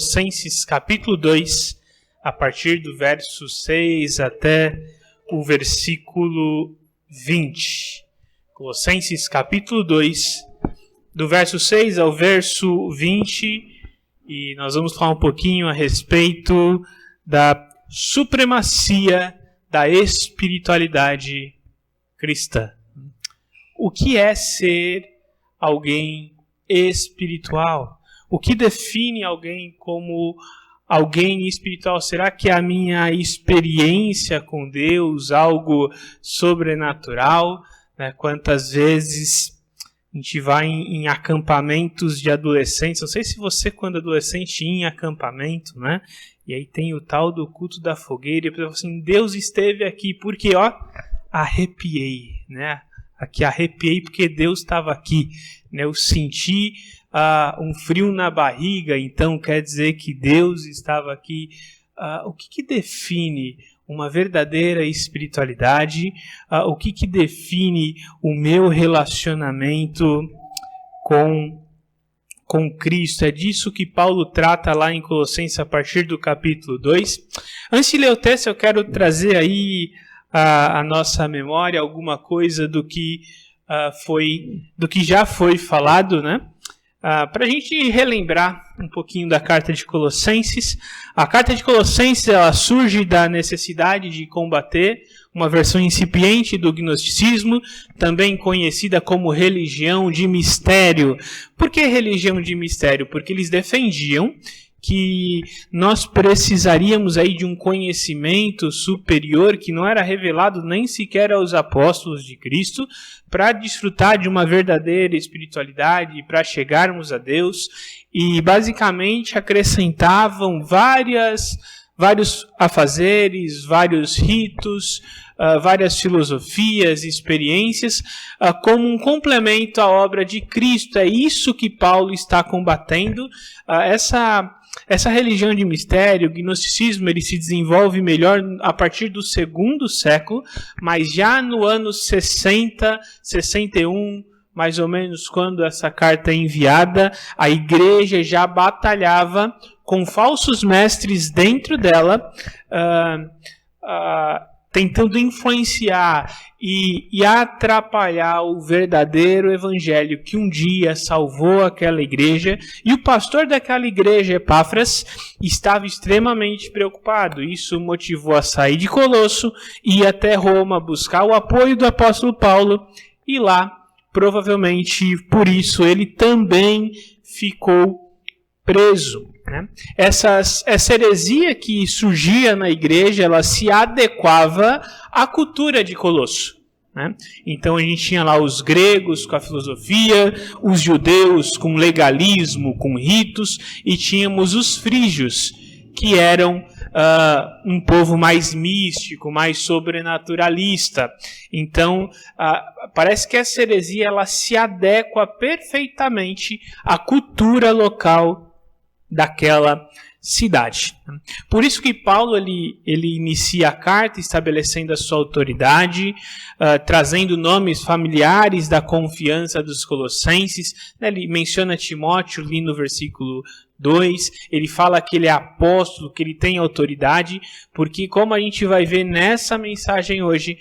Colossenses capítulo 2, a partir do verso 6 até o versículo 20. Colossenses capítulo 2, do verso 6 ao verso 20, e nós vamos falar um pouquinho a respeito da supremacia da espiritualidade cristã. O que é ser alguém espiritual? O que define alguém como alguém espiritual? Será que é a minha experiência com Deus, algo sobrenatural? Quantas vezes a gente vai em acampamentos de adolescentes? Não sei se você, quando adolescente, ia em acampamento, né? E aí tem o tal do culto da fogueira, e a pessoa fala assim, Deus esteve aqui, porque, arrepiei, né? Aqui arrepiei porque Deus estava aqui, né? Eu senti um frio na barriga, então quer dizer que Deus estava aqui. O que define uma verdadeira espiritualidade? O que define o meu relacionamento com Cristo? É disso que Paulo trata lá em Colossenses a partir do capítulo 2. Antes de ler o texto, eu quero trazer aí a nossa memória alguma coisa do que já foi falado, né? Para a gente relembrar um pouquinho da carta de Colossenses. A carta de Colossenses ela surge da necessidade de combater uma versão incipiente do gnosticismo, também conhecida como religião de mistério. Por que religião de mistério? Porque eles defendiam que nós precisaríamos aí de um conhecimento superior que não era revelado nem sequer aos apóstolos de Cristo para desfrutar de uma verdadeira espiritualidade, para chegarmos a Deus, e basicamente acrescentavam vários afazeres, vários ritos, várias filosofias, experiências, como um complemento à obra de Cristo. É isso que Paulo está combatendo. Essa religião de mistério, o gnosticismo, ele se desenvolve melhor a partir do segundo século, mas já no ano 60, 61, mais ou menos quando essa carta é enviada, a igreja já batalhava com falsos mestres dentro dela, tentando influenciar e atrapalhar o verdadeiro evangelho que um dia salvou aquela igreja. E o pastor daquela igreja, Epáfras, estava extremamente preocupado. Isso motivou a sair de Colosso e ir até Roma buscar o apoio do apóstolo Paulo. E lá, provavelmente por isso, ele também ficou preso. Essa heresia que surgia na igreja, ela se adequava à cultura de Colosso. Então a gente tinha lá os gregos com a filosofia, os judeus com legalismo, com ritos, e tínhamos os frígios, que eram um povo mais místico, mais sobrenaturalista. Então parece que essa heresia ela se adequa perfeitamente à cultura local daquela cidade. Por isso que Paulo ele inicia a carta estabelecendo a sua autoridade, trazendo nomes familiares da confiança dos colossenses. Ele menciona Timóteo ali no versículo 2, ele fala que ele é apóstolo, que ele tem autoridade, porque como a gente vai ver nessa mensagem hoje,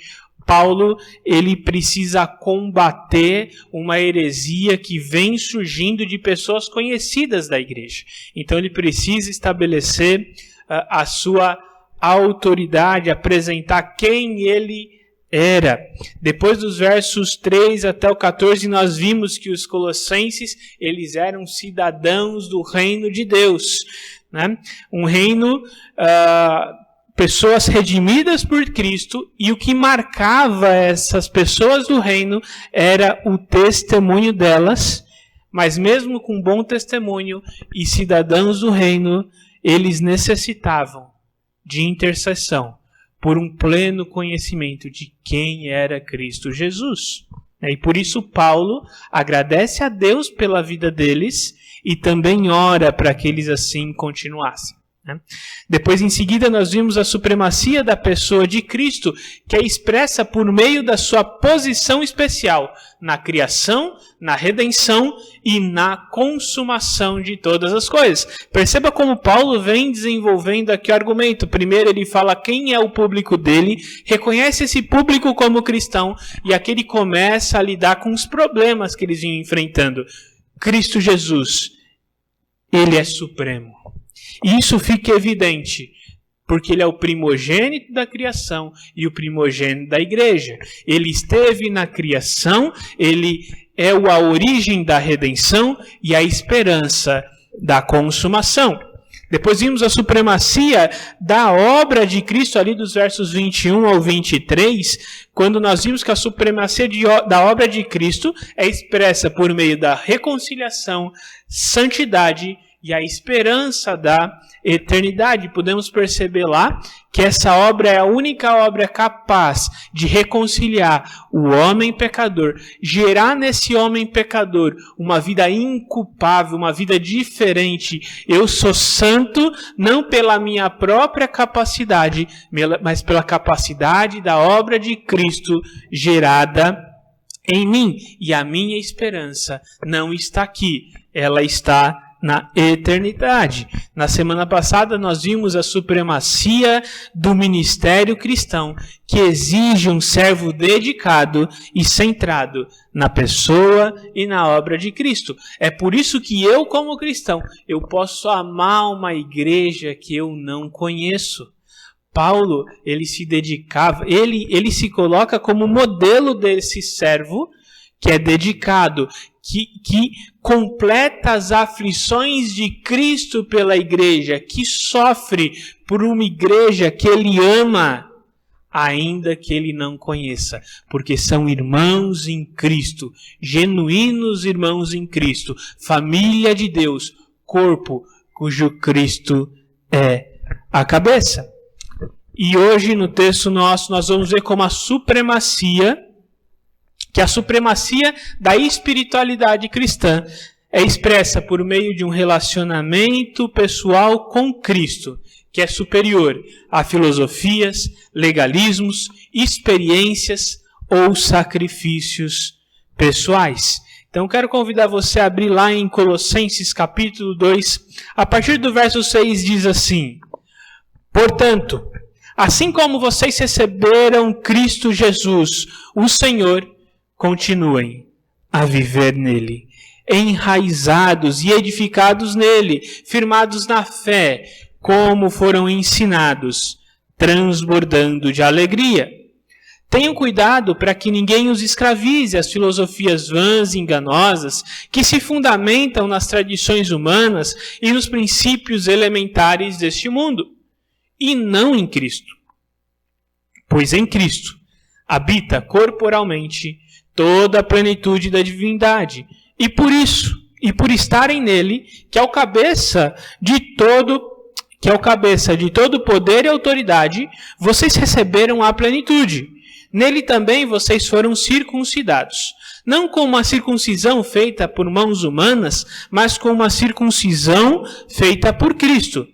Paulo, ele precisa combater uma heresia que vem surgindo de pessoas conhecidas da igreja. Então ele precisa estabelecer a sua autoridade, apresentar quem ele era. Depois dos versos 3 até o 14, nós vimos que os colossenses, eles eram cidadãos do reino de Deus, né? Um reino pessoas redimidas por Cristo, e o que marcava essas pessoas do reino era o testemunho delas, mas mesmo com bom testemunho e cidadãos do reino, eles necessitavam de intercessão por um pleno conhecimento de quem era Cristo Jesus. E por isso Paulo agradece a Deus pela vida deles e também ora para que eles assim continuassem. Depois, em seguida, nós vimos a supremacia da pessoa de Cristo, que é expressa por meio da sua posição especial na criação, na redenção e na consumação de todas as coisas. Perceba como Paulo vem desenvolvendo aqui o argumento. Primeiro ele fala quem é o público dele, reconhece esse público como cristão, e aqui ele começa a lidar com os problemas que eles vinham enfrentando. Cristo Jesus, ele é supremo. E isso fica evidente, porque ele é o primogênito da criação e o primogênito da igreja. Ele esteve na criação, ele é a origem da redenção e a esperança da consumação. Depois vimos a supremacia da obra de Cristo ali dos versos 21 ao 23, quando nós vimos que a supremacia da obra de Cristo é expressa por meio da reconciliação, santidade e a esperança da eternidade. Podemos perceber lá que essa obra é a única obra capaz de reconciliar o homem pecador, gerar nesse homem pecador uma vida inculpável, uma vida diferente. Eu sou santo não pela minha própria capacidade, mas pela capacidade da obra de Cristo gerada em mim. E a minha esperança não está aqui, ela está na eternidade. Na semana passada nós vimos a supremacia do ministério cristão, que exige um servo dedicado e centrado na pessoa e na obra de Cristo. É por isso que eu, como cristão, eu posso amar uma igreja que eu não conheço. Paulo, ele se dedicava, ele se coloca como modelo desse servo que é dedicado, que completa as aflições de Cristo pela igreja, que sofre por uma igreja que ele ama, ainda que ele não conheça, porque são irmãos em Cristo, genuínos irmãos em Cristo, família de Deus, corpo cujo Cristo é a cabeça. E hoje no texto nosso nós vamos ver como a supremacia da espiritualidade cristã é expressa por meio de um relacionamento pessoal com Cristo, que é superior a filosofias, legalismos, experiências ou sacrifícios pessoais. Então quero convidar você a abrir lá em Colossenses capítulo 2, a partir do verso 6 diz assim: portanto, assim como vocês receberam Cristo Jesus, o Senhor, continuem a viver nele, enraizados e edificados nele, firmados na fé, como foram ensinados, transbordando de alegria. Tenham cuidado para que ninguém os escravize às filosofias vãs e enganosas que se fundamentam nas tradições humanas e nos princípios elementares deste mundo, e não em Cristo. Pois em Cristo habita corporalmente toda a plenitude da divindade, e por isso, e por estarem nele, que é o cabeça de todo poder e autoridade, vocês receberam a plenitude. Nele também vocês foram circuncidados, não com uma circuncisão feita por mãos humanas, mas com uma circuncisão feita por Cristo,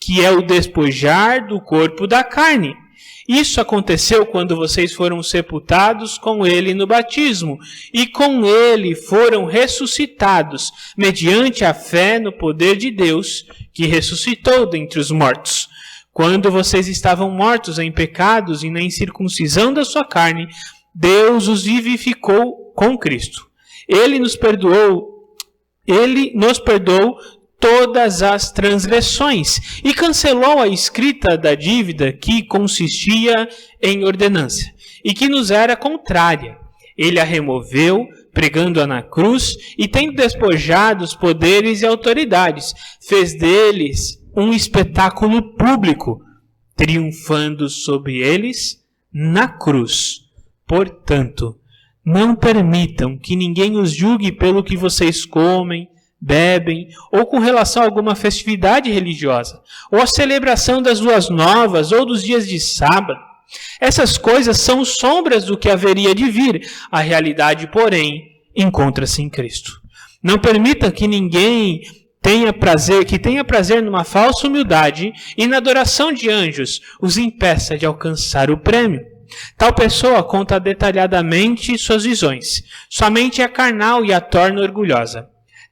que é o despojar do corpo da carne. Isso aconteceu quando vocês foram sepultados com ele no batismo, e com ele foram ressuscitados, mediante a fé no poder de Deus, que ressuscitou dentre os mortos. Quando vocês estavam mortos em pecados e na incircuncisão da sua carne, Deus os vivificou com Cristo. Ele nos perdoou todas as transgressões e cancelou a escrita da dívida que consistia em ordenança e que nos era contrária. Ele a removeu, pregando-a na cruz, e tendo despojado os poderes e autoridades, fez deles um espetáculo público, triunfando sobre eles na cruz. Portanto, não permitam que ninguém os julgue pelo que vocês comem, bebem, ou com relação a alguma festividade religiosa, ou a celebração das luas novas, ou dos dias de sábado. Essas coisas são sombras do que haveria de vir. A realidade, porém, encontra-se em Cristo. Não permita que ninguém que tenha prazer numa falsa humildade e na adoração de anjos, os impeça de alcançar o prêmio. Tal pessoa conta detalhadamente suas visões. Sua mente é carnal e a torna orgulhosa.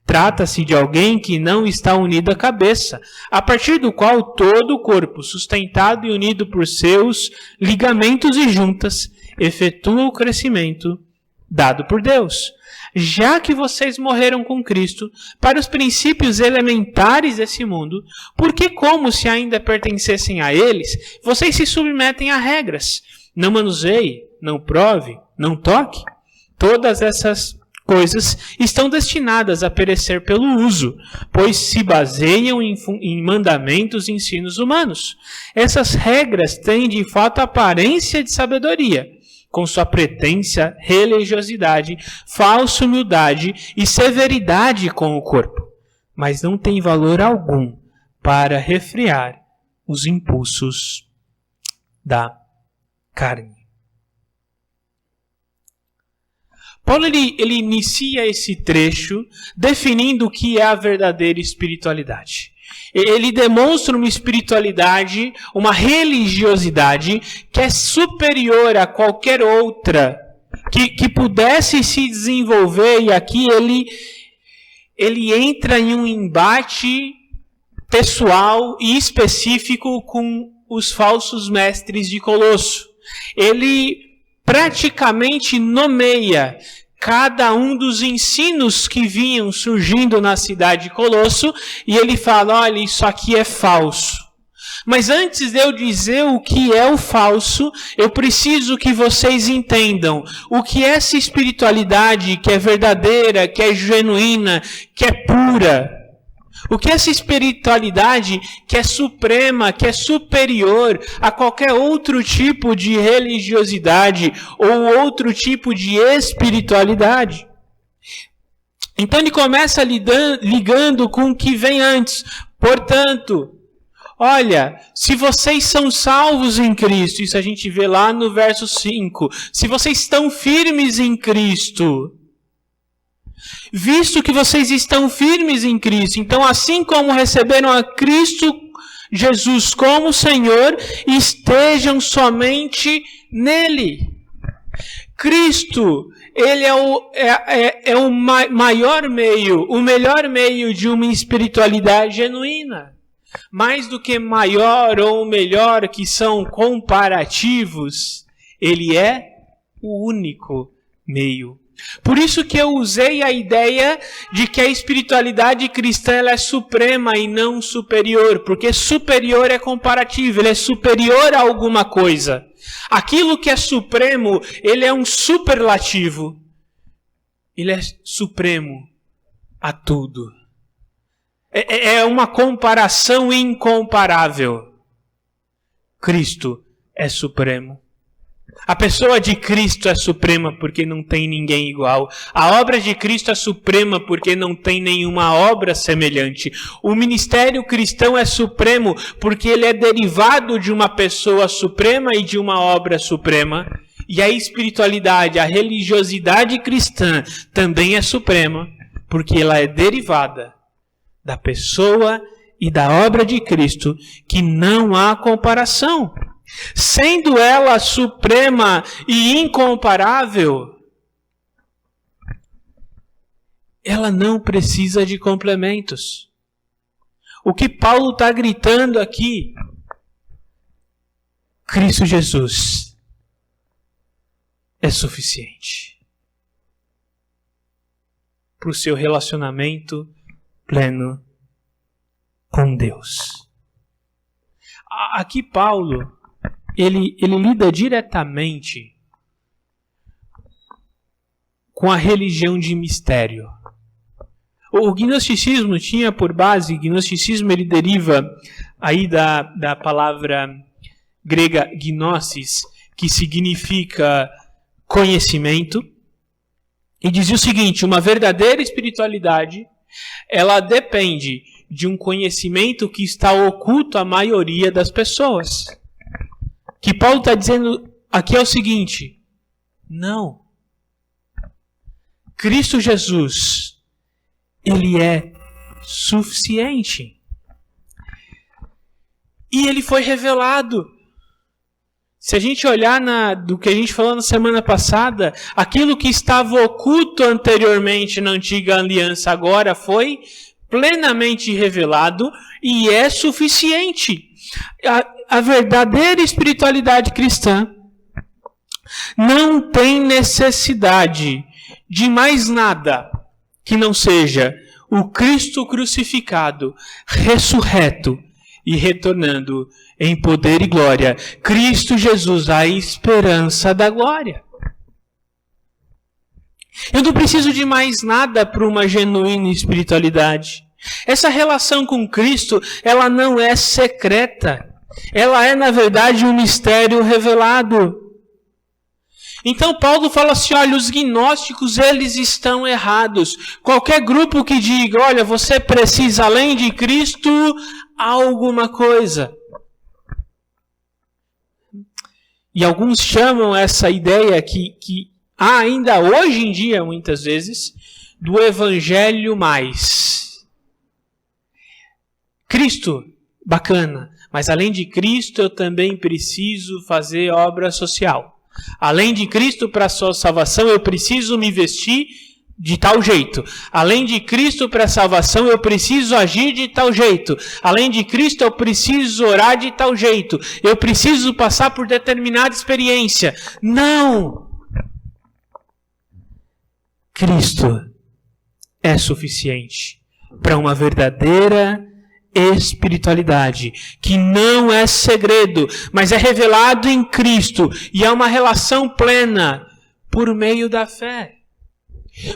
Trata-se de alguém que não está unido à cabeça, a partir do qual todo o corpo, sustentado e unido por seus ligamentos e juntas, efetua o crescimento dado por Deus. Já que vocês morreram com Cristo para os princípios elementares desse mundo, porque como se ainda pertencessem a eles, vocês se submetem a regras. Não manuseie, não prove, não toque. Todas essas coisas estão destinadas a perecer pelo uso, pois se baseiam em mandamentos e ensinos humanos. Essas regras têm de fato aparência de sabedoria, com sua pretensa religiosidade, falsa humildade e severidade com o corpo, mas não tem valor algum para refrear os impulsos da carne. Paulo ele inicia esse trecho definindo o que é a verdadeira espiritualidade. Ele demonstra uma espiritualidade, uma religiosidade que é superior a qualquer outra que pudesse se desenvolver, e aqui ele entra em um embate pessoal e específico com os falsos mestres de Colosso. Ele praticamente nomeia cada um dos ensinos que vinham surgindo na cidade de Colosso, e ele fala, olha, isso aqui é falso. Mas antes de eu dizer o que é o falso, eu preciso que vocês entendam o que é essa espiritualidade que é verdadeira, que é genuína, que é pura. O que é essa espiritualidade que é suprema, que é superior a qualquer outro tipo de religiosidade ou outro tipo de espiritualidade? Então ele começa ligando com o que vem antes. Portanto, olha, se vocês são salvos em Cristo, isso a gente vê lá no verso 5, se vocês estão firmes em Cristo, visto que vocês estão firmes em Cristo, então assim como receberam a Cristo Jesus como Senhor, estejam somente nele. Cristo, ele é o maior meio, o melhor meio de uma espiritualidade genuína. Mais do que maior ou melhor, que são comparativos, ele é o único meio. Por isso que eu usei a ideia de que a espiritualidade cristã ela é suprema e não superior, porque superior é comparativo, ele é superior a alguma coisa. Aquilo que é supremo, ele é um superlativo. Ele é supremo a tudo. É uma comparação incomparável. Cristo é supremo. A pessoa de Cristo é suprema porque não tem ninguém igual. A obra de Cristo é suprema porque não tem nenhuma obra semelhante. O ministério cristão é supremo porque ele é derivado de uma pessoa suprema e de uma obra suprema. E a espiritualidade, a religiosidade cristã também é suprema porque ela é derivada da pessoa e da obra de Cristo, que não há comparação. Sendo ela suprema e incomparável, ela não precisa de complementos. O que Paulo está gritando aqui, Cristo Jesus é suficiente para o seu relacionamento pleno com Deus. Aqui Paulo ele lida diretamente com a religião de mistério. O gnosticismo tinha por base, gnosticismo ele deriva aí da palavra grega gnosis, que significa conhecimento, e dizia o seguinte, uma verdadeira espiritualidade, ela depende de um conhecimento que está oculto à maioria das pessoas. Que Paulo está dizendo aqui é o seguinte, não. Cristo Jesus, ele é suficiente. E ele foi revelado. Se a gente olhar do que a gente falou na semana passada, aquilo que estava oculto anteriormente na antiga aliança agora foi plenamente revelado e é suficiente. A verdadeira espiritualidade cristã não tem necessidade de mais nada que não seja o Cristo crucificado, ressurreto e retornando em poder e glória. Cristo Jesus, a esperança da glória. Eu não preciso de mais nada para uma genuína espiritualidade. Essa relação com Cristo, ela não é secreta. Ela é, na verdade, um mistério revelado. Então Paulo fala assim, olha, os gnósticos, eles estão errados. Qualquer grupo que diga, olha, você precisa, além de Cristo, alguma coisa. E alguns chamam essa ideia que há ainda hoje em dia, muitas vezes, do evangelho mais. Cristo, bacana, mas além de Cristo eu também preciso fazer obra social. Além de Cristo, para a sua salvação, eu preciso me vestir de tal jeito. Além de Cristo, para a salvação, eu preciso agir de tal jeito. Além de Cristo, eu preciso orar de tal jeito. Eu preciso passar por determinada experiência. Não! Cristo é suficiente para uma verdadeira espiritualidade, que não é segredo, mas é revelado em Cristo e é uma relação plena por meio da fé.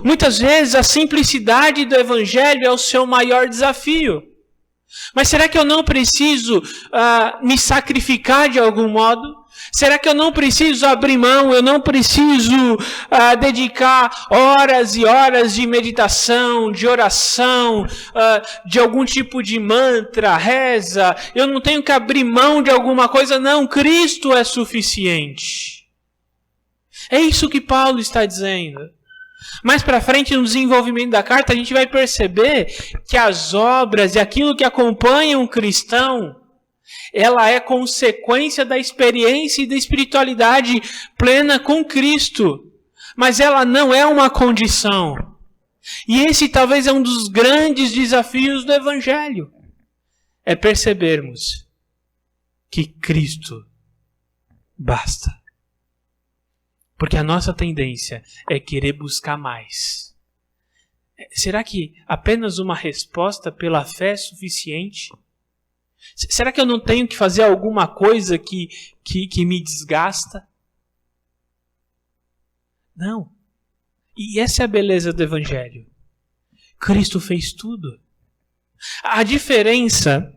Muitas vezes a simplicidade do Evangelho é o seu maior desafio. Mas será que eu não preciso me sacrificar de algum modo? Será que eu não preciso abrir mão? Eu não preciso dedicar horas e horas de meditação, de oração, de algum tipo de mantra, reza? Eu não tenho que abrir mão de alguma coisa? Não, Cristo é suficiente. É isso que Paulo está dizendo. Mais para frente, no desenvolvimento da carta, a gente vai perceber que as obras e aquilo que acompanha um cristão, ela é consequência da experiência e da espiritualidade plena com Cristo. Mas ela não é uma condição. E esse talvez é um dos grandes desafios do Evangelho. É percebermos que Cristo basta. Porque a nossa tendência é querer buscar mais. Será que apenas uma resposta pela fé é suficiente? Será que eu não tenho que fazer alguma coisa que me desgasta? Não. E essa é a beleza do Evangelho. Cristo fez tudo. A diferença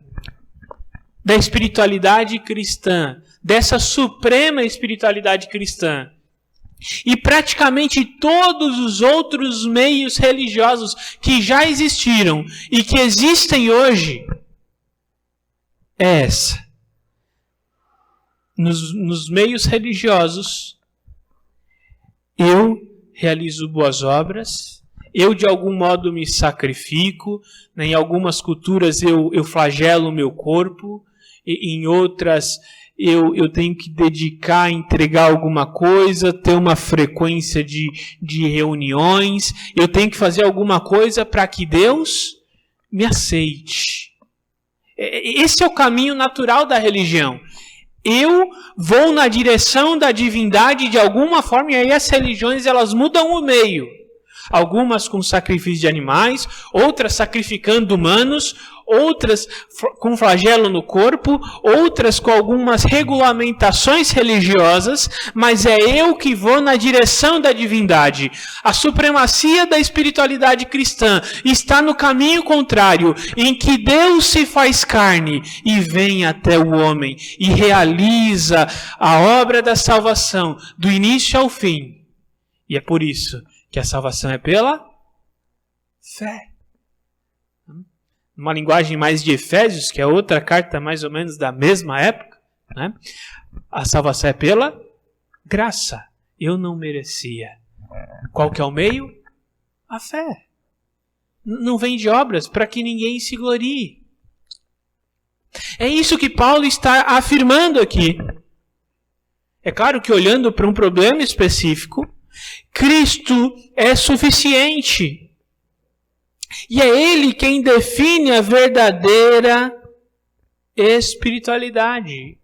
da espiritualidade cristã, dessa suprema espiritualidade cristã, e praticamente todos os outros meios religiosos que já existiram e que existem hoje, é essa. Nos meios religiosos, eu realizo boas obras, eu de algum modo me sacrifico, em algumas culturas eu flagelo o meu corpo, em outras eu tenho que dedicar, entregar alguma coisa, ter uma frequência de reuniões, eu tenho que fazer alguma coisa para que Deus me aceite. Esse é o caminho natural da religião. Eu vou na direção da divindade de alguma forma, e aí as religiões elas mudam o meio. Algumas com sacrifício de animais, outras sacrificando humanos, outras com flagelo no corpo, outras com algumas regulamentações religiosas, mas é eu que vou na direção da divindade. A supremacia da espiritualidade cristã está no caminho contrário, em que Deus se faz carne e vem até o homem e realiza a obra da salvação do início ao fim. E é por isso que a salvação é pela fé. Uma linguagem mais de Efésios, que é outra carta mais ou menos da mesma época, né? A salvação é pela graça. Eu não merecia. Qual que é o meio? A fé. não vem de obras, para que ninguém se glorie. É isso que Paulo está afirmando aqui. É claro que olhando para um problema específico, Cristo é suficiente. E é Ele quem define a verdadeira espiritualidade.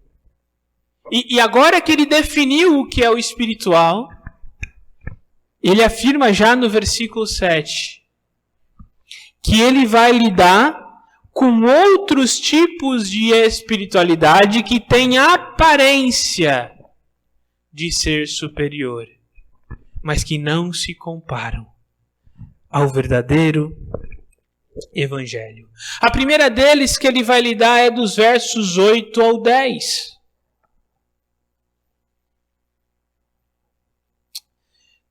E agora que Ele definiu o que é o espiritual, Ele afirma já no versículo 7 que Ele vai lidar com outros tipos de espiritualidade que têm a aparência de ser superior, mas que não se comparam ao verdadeiro evangelho. A primeira deles que ele vai lidar é dos versos 8 ao 10.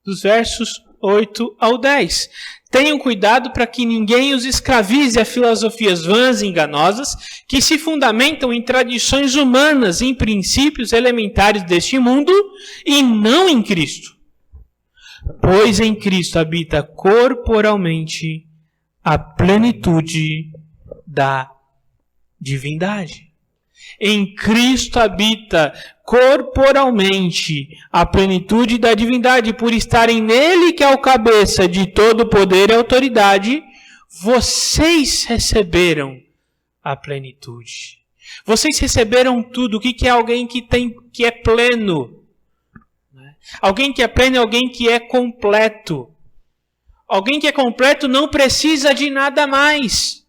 Dos versos 8 ao 10. Tenham cuidado para que ninguém os escravize a filosofias vãs e enganosas que se fundamentam em tradições humanas, em princípios elementares deste mundo e não em Cristo. Pois em Cristo habita corporalmente a plenitude da divindade. Em Cristo habita corporalmente a plenitude da divindade, por estarem nele, que é o cabeça de todo poder e autoridade, vocês receberam a plenitude. Vocês receberam tudo. O que é alguém que é pleno? Alguém que é pleno é alguém que é completo. Alguém que é completo não precisa de nada mais.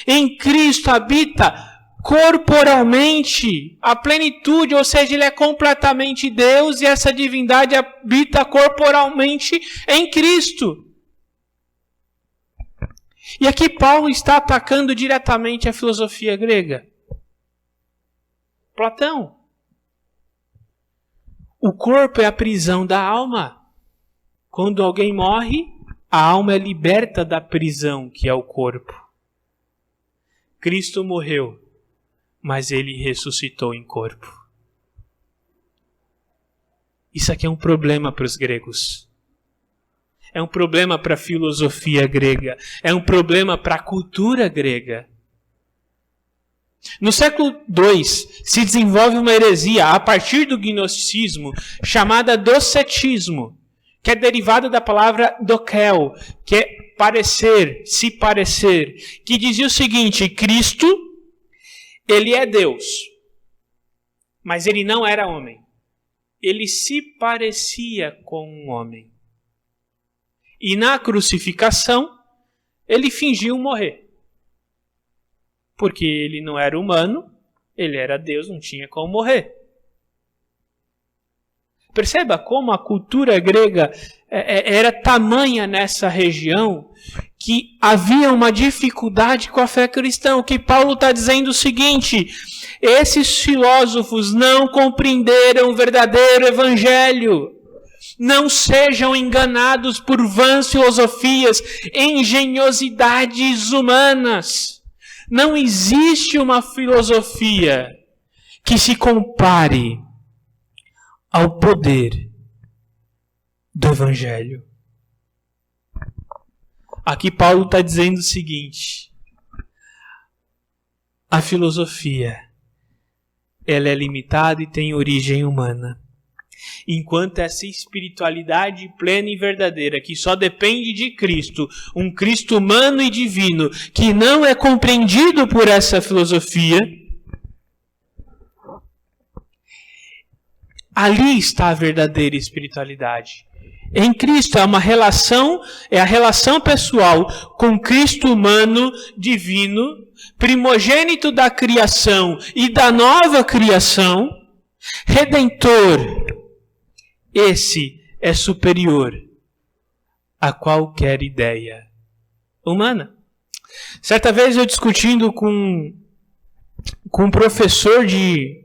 Em Cristo habita corporalmente a plenitude, ou seja, Ele é completamente Deus e essa divindade habita corporalmente em Cristo. E aqui Paulo está atacando diretamente a filosofia grega. Platão. O corpo é a prisão da alma. Quando alguém morre, a alma é liberta da prisão que é o corpo. Cristo morreu, mas Ele ressuscitou em corpo. Isso aqui é um problema para os gregos. É um problema para a filosofia grega. É um problema para a cultura grega. No século II, se desenvolve uma heresia a partir do gnosticismo chamada docetismo, que é derivada da palavra dokel, que é parecer, se parecer, que dizia o seguinte: Cristo, Ele é Deus, mas Ele não era homem. Ele se parecia com um homem. E na crucificação, Ele fingiu morrer. Porque Ele não era humano, Ele era Deus, não tinha como morrer. Perceba como a cultura grega era tamanha nessa região que havia uma dificuldade com a fé cristã. O que Paulo está dizendo é o seguinte: esses filósofos não compreenderam o verdadeiro evangelho. Não sejam enganados por vãs filosofias, engenhosidades humanas. Não existe uma filosofia que se compare ao poder do evangelho. Aqui Paulo está dizendo o seguinte: a filosofia, ela é limitada e tem origem humana. Enquanto essa espiritualidade plena e verdadeira, que só depende de Cristo, um Cristo humano e divino, que não é compreendido por essa filosofia, ali está a verdadeira espiritualidade. Em Cristo é a relação pessoal com Cristo humano, divino, primogênito da criação e da nova criação, redentor. Esse é superior a qualquer ideia humana. Certa vez eu discutindo com um professor de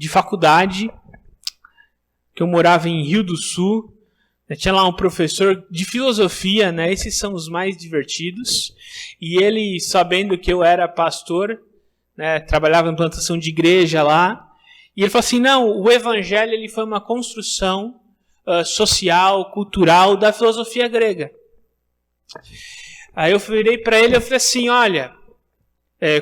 faculdade, que eu morava em Rio do Sul, tinha lá um professor de filosofia, né? Esses são os mais divertidos, e ele, sabendo que eu era pastor, né, trabalhava em plantação de igreja lá, e ele falou assim: não, o evangelho ele foi uma construção social, cultural da filosofia grega. Aí eu virei para ele e falei assim, olha,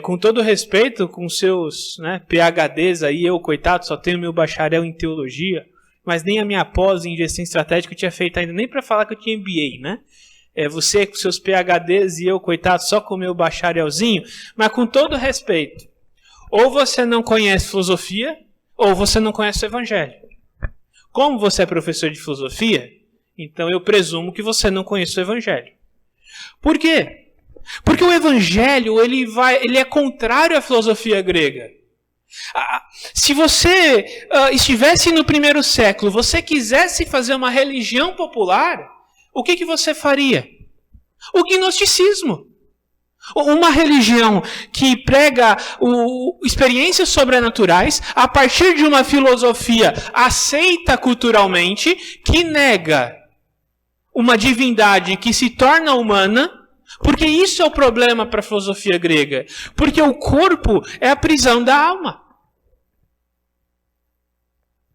com todo respeito, com seus PhDs aí, eu, coitado, só tenho meu bacharel em teologia, mas nem a minha pós em gestão estratégica eu tinha feito ainda, nem para falar que eu tinha MBA, né? Você com seus PhDs e eu, coitado, só com o meu bacharelzinho, mas com todo respeito, ou você não conhece filosofia, ou você não conhece o Evangelho. Como você é professor de filosofia, então eu presumo que você não conhece o Evangelho. Por quê? Porque o Evangelho ele é contrário à filosofia grega. Se você estivesse no primeiro século, você quisesse fazer uma religião popular, o que você faria? O gnosticismo. Uma religião que prega experiências sobrenaturais a partir de uma filosofia aceita culturalmente, que nega uma divindade que se torna humana, porque isso é o problema para a filosofia grega. Porque o corpo é a prisão da alma.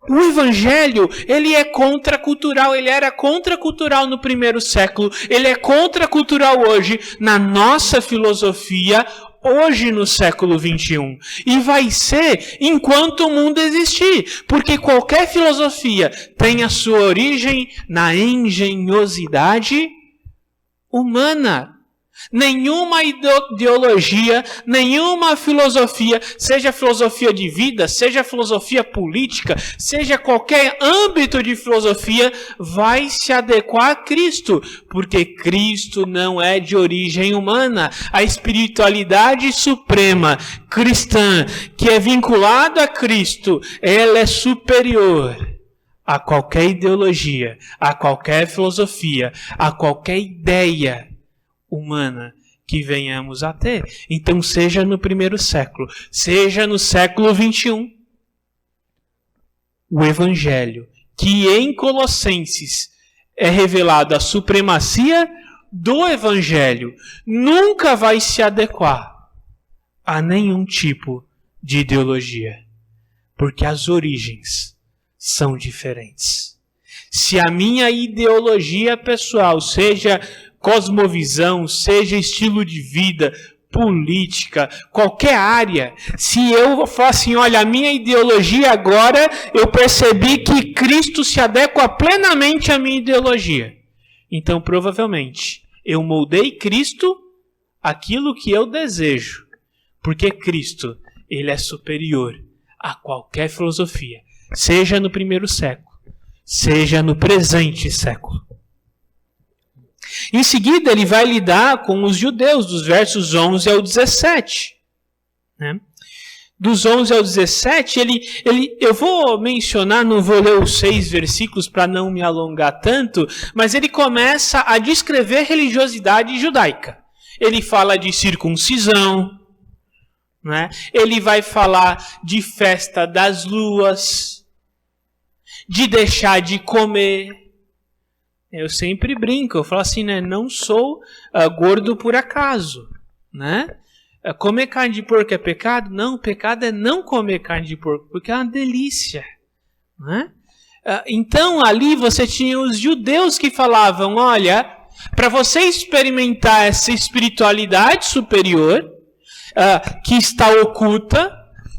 O Evangelho, ele é contracultural, ele era contracultural no primeiro século, ele é contracultural hoje na nossa filosofia, hoje no século 21. E vai ser enquanto o mundo existir, porque qualquer filosofia tem a sua origem na engenhosidade humana. Nenhuma ideologia, nenhuma filosofia, seja filosofia de vida, seja filosofia política, seja qualquer âmbito de filosofia, vai se adequar a Cristo, porque Cristo não é de origem humana. A espiritualidade suprema cristã, que é vinculada a Cristo, ela é superior a qualquer ideologia, a qualquer filosofia, a qualquer ideia humana que venhamos a ter. Então, seja no primeiro século, seja no século 21, o Evangelho, que em Colossenses é revelado a supremacia do Evangelho, nunca vai se adequar a nenhum tipo de ideologia, porque as origens são diferentes. Se a minha ideologia pessoal, seja cosmovisão, seja estilo de vida, política, qualquer área, se eu falar assim, olha, a minha ideologia agora, eu percebi que Cristo se adequa plenamente à minha ideologia. Então, provavelmente, eu moldei Cristo aquilo que eu desejo, porque Cristo, ele é superior a qualquer filosofia, seja no primeiro século, seja no presente século. Em seguida, ele vai lidar com os judeus, dos versos 11 ao 17. Né? Dos 11 ao 17, eu vou mencionar, não vou ler os 6 versículos para não me alongar tanto, mas ele começa a descrever religiosidade judaica. Ele fala de circuncisão, né? Ele vai falar de festa das luas, de deixar de comer. Eu sempre brinco, eu falo assim, né? Não sou gordo por acaso, né? Comer carne de porco é pecado? Não, pecado é não comer carne de porco, porque é uma delícia, né? Então ali você tinha os judeus que falavam, olha, para você experimentar essa espiritualidade superior, que está oculta,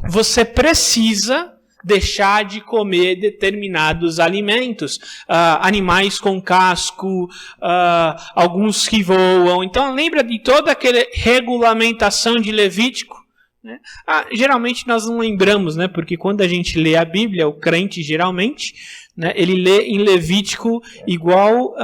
você precisa deixar de comer determinados alimentos, animais com casco, alguns que voam. Então lembra de toda aquela regulamentação de Levítico? Né? Geralmente nós não lembramos, né? Porque quando a gente lê a Bíblia, o crente geralmente, né, ele lê em Levítico igual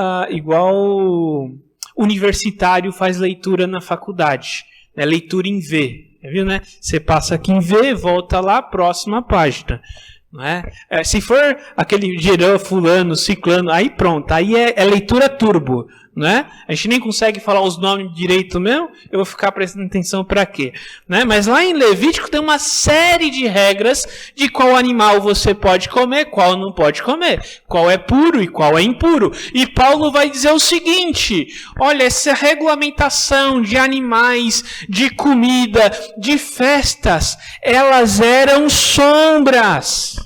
universitário faz leitura na faculdade, né? Leitura em V. Viu, né? Você passa aqui em V, volta lá, próxima página. Não é? Se for aquele girão, fulano, ciclano, aí pronto, aí é leitura turbo. Não é? A gente nem consegue falar os nomes direito mesmo, eu vou ficar prestando atenção para quê? Né? Mas lá em Levítico tem uma série de regras de qual animal você pode comer, qual não pode comer, qual é puro e qual é impuro. E Paulo vai dizer o seguinte, olha, essa regulamentação de animais, de comida, de festas, elas eram sombras.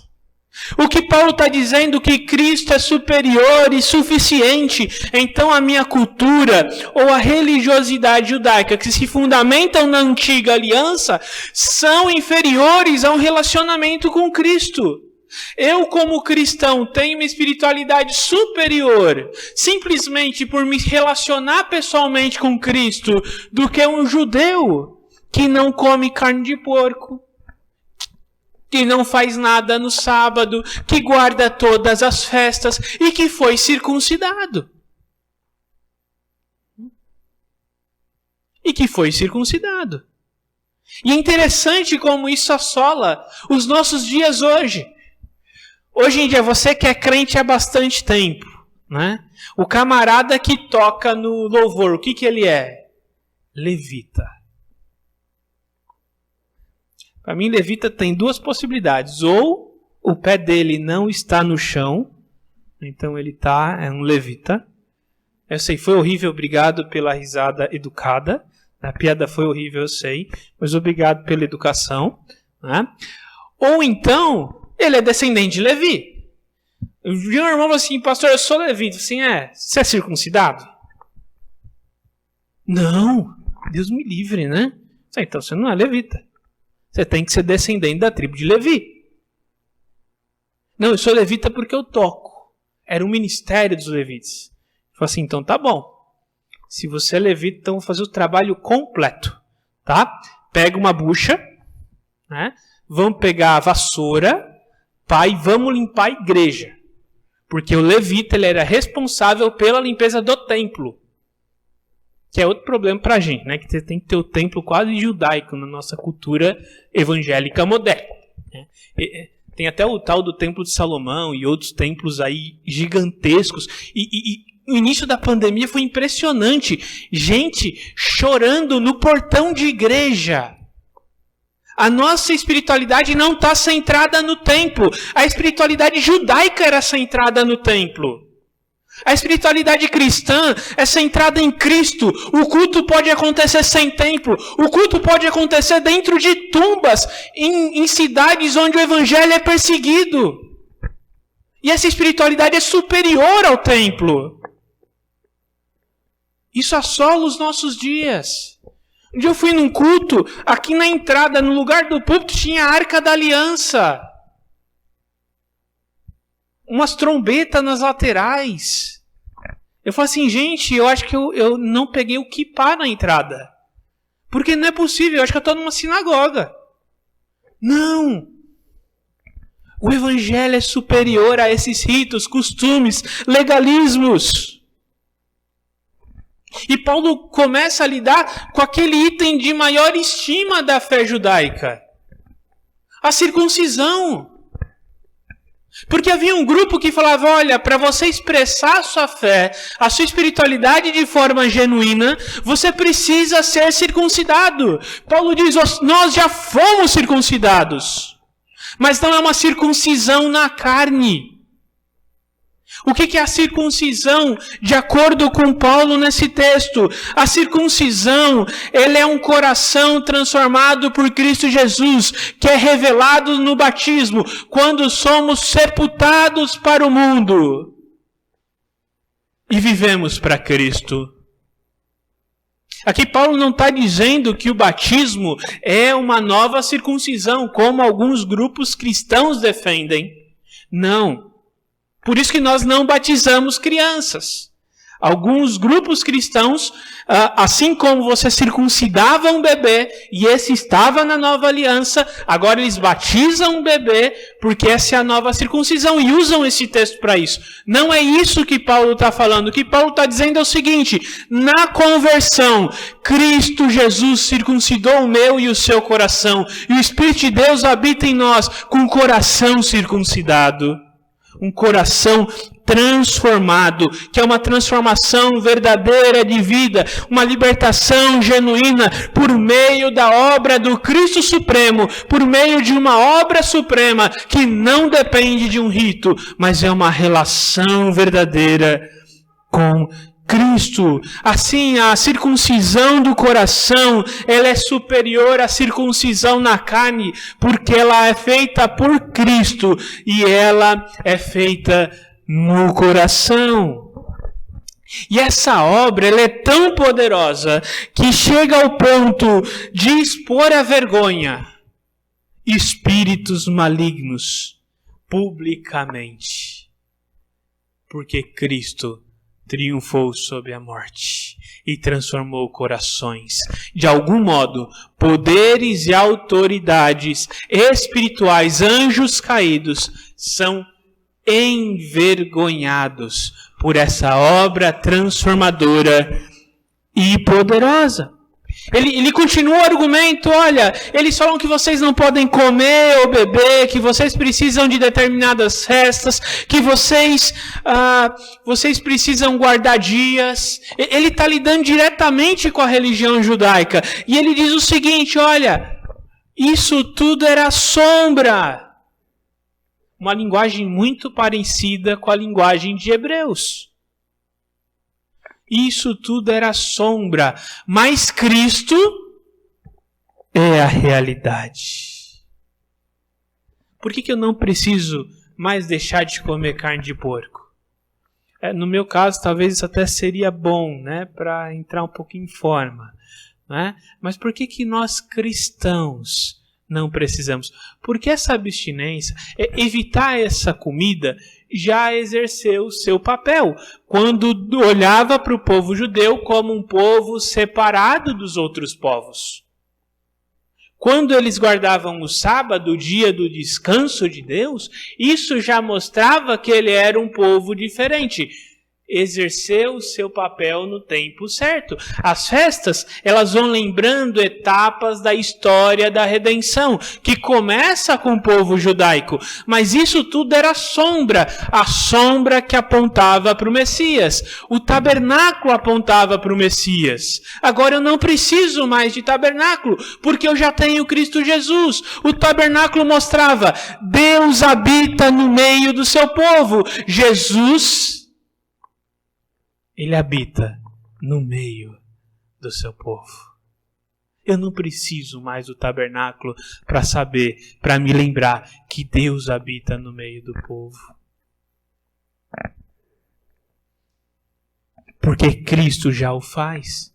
O que Paulo está dizendo que Cristo é superior e suficiente, então a minha cultura ou a religiosidade judaica que se fundamentam na antiga aliança são inferiores ao relacionamento com Cristo. Eu, como cristão, tenho uma espiritualidade superior simplesmente por me relacionar pessoalmente com Cristo do que um judeu que não come carne de porco, que não faz nada no sábado, que guarda todas as festas e que foi circuncidado. E é interessante como isso assola os nossos dias hoje. Hoje em dia, você que é crente há bastante tempo, né? O camarada que toca no louvor, o que ele é? Levita. Para mim, levita tem duas possibilidades. Ou o pé dele não está no chão, então ele é um levita. Eu sei, foi horrível, obrigado pela risada educada. A piada foi horrível, eu sei, mas obrigado pela educação. Né? Ou então, ele é descendente de Levi. Eu vi um irmão falou assim, pastor, eu sou levita. Assim, você é circuncidado? Não, Deus me livre, né? Então você não é levita. Você tem que ser descendente da tribo de Levi. Não, eu sou levita porque eu toco. Era um ministério dos levitas. Eu falei assim, então tá bom. Se você é levita, então vou fazer o trabalho completo. Tá? Pega uma bucha, né? Vamos pegar a vassoura, pai, vamos limpar a igreja. Porque o levita ele era responsável pela limpeza do templo. Que é outro problema para a gente, né? Que você tem que ter o templo quase judaico na nossa cultura evangélica moderna. Né? Tem até o tal do Templo de Salomão e outros templos aí gigantescos. E no início da pandemia foi impressionante. Gente chorando no portão de igreja. A nossa espiritualidade não está centrada no templo. A espiritualidade judaica era centrada no templo. A espiritualidade cristã é centrada em Cristo. O culto pode acontecer sem templo. O culto pode acontecer dentro de tumbas, em cidades onde o evangelho é perseguido. E essa espiritualidade é superior ao templo. Isso assola os nossos dias. Um dia eu fui num culto, aqui na entrada, no lugar do púlpito, tinha a Arca da Aliança. Umas trombetas nas laterais. Eu falei assim, gente, eu acho que eu não peguei o kippá na entrada. Porque não é possível, eu acho que eu estou numa sinagoga. Não! O evangelho é superior a esses ritos, costumes, legalismos. E Paulo começa a lidar com aquele item de maior estima da fé judaica. A circuncisão. Porque havia um grupo que falava, olha, para você expressar a sua fé, a sua espiritualidade de forma genuína, você precisa ser circuncidado. Paulo diz, nós já fomos circuncidados. Mas não é uma circuncisão na carne. O que é a circuncisão de acordo com Paulo nesse texto? A circuncisão, ele é um coração transformado por Cristo Jesus, que é revelado no batismo, quando somos sepultados para o mundo e vivemos para Cristo. Aqui Paulo não está dizendo que o batismo é uma nova circuncisão, como alguns grupos cristãos defendem. Não. Por isso que nós não batizamos crianças. Alguns grupos cristãos, assim como você circuncidava um bebê, e esse estava na nova aliança, agora eles batizam um bebê, porque essa é a nova circuncisão, e usam esse texto para isso. Não é isso que Paulo está falando. O que Paulo está dizendo é o seguinte, na conversão, Cristo Jesus circuncidou o meu e o seu coração, e o Espírito de Deus habita em nós com o coração circuncidado. Um coração transformado, que é uma transformação verdadeira de vida, uma libertação genuína por meio da obra do Cristo Supremo, por meio de uma obra suprema que não depende de um rito, mas é uma relação verdadeira com Cristo. Assim, a circuncisão do coração, ela é superior à circuncisão na carne, porque ela é feita por Cristo e ela é feita no coração. E essa obra, ela é tão poderosa que chega ao ponto de expor à vergonha espíritos malignos publicamente. Porque Cristo triunfou sobre a morte e transformou corações. De algum modo, poderes e autoridades espirituais, anjos caídos, são envergonhados por essa obra transformadora e poderosa. Ele continua o argumento, olha, eles falam que vocês não podem comer ou beber, que vocês precisam de determinadas festas, que vocês precisam guardar dias. Ele está lidando diretamente com a religião judaica. E ele diz o seguinte, olha, isso tudo era sombra. Uma linguagem muito parecida com a linguagem de Hebreus. Isso tudo era sombra, mas Cristo é a realidade. Por que eu não preciso mais deixar de comer carne de porco? No meu caso, talvez isso até seria bom, né, para entrar um pouquinho em forma. Né? Mas por que nós cristãos não precisamos? Porque essa abstinência, evitar essa comida, já exerceu o seu papel, quando olhava para o povo judeu como um povo separado dos outros povos. Quando eles guardavam o sábado, o dia do descanso de Deus, isso já mostrava que ele era um povo diferente. Exerceu o seu papel no tempo certo. As festas, elas vão lembrando etapas da história da redenção, que começa com o povo judaico. Mas isso tudo era sombra, a sombra que apontava para o Messias. O tabernáculo apontava para o Messias. Agora eu não preciso mais de tabernáculo, porque eu já tenho Cristo Jesus. O tabernáculo mostrava, Deus habita no meio do seu povo. Jesus, ele habita no meio do seu povo. Eu não preciso mais do tabernáculo para saber, para me lembrar que Deus habita no meio do povo. Porque Cristo já o faz.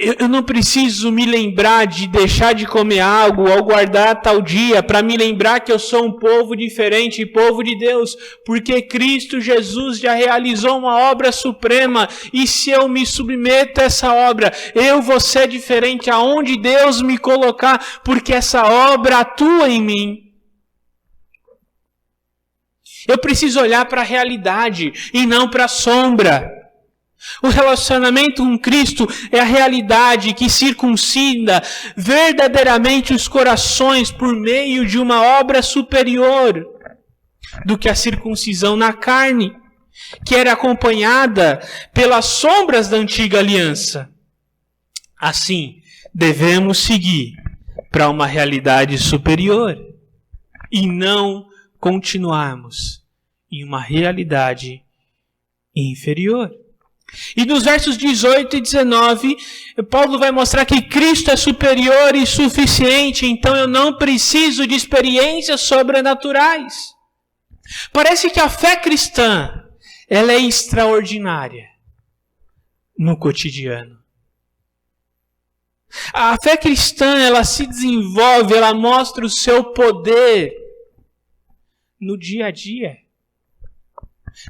Eu não preciso me lembrar de deixar de comer algo ou guardar tal dia para me lembrar que eu sou um povo diferente, povo de Deus, porque Cristo Jesus já realizou uma obra suprema e se eu me submeto a essa obra, eu vou ser diferente aonde Deus me colocar, porque essa obra atua em mim. Eu preciso olhar para a realidade e não para a sombra. O relacionamento com Cristo é a realidade que circuncida verdadeiramente os corações por meio de uma obra superior do que a circuncisão na carne, que era acompanhada pelas sombras da antiga aliança. Assim, devemos seguir para uma realidade superior e não continuarmos em uma realidade inferior. E nos versos 18 e 19, Paulo vai mostrar que Cristo é superior e suficiente, então eu não preciso de experiências sobrenaturais. Parece que a fé cristã, ela é extraordinária no cotidiano. A fé cristã, ela se desenvolve, ela mostra o seu poder no dia a dia.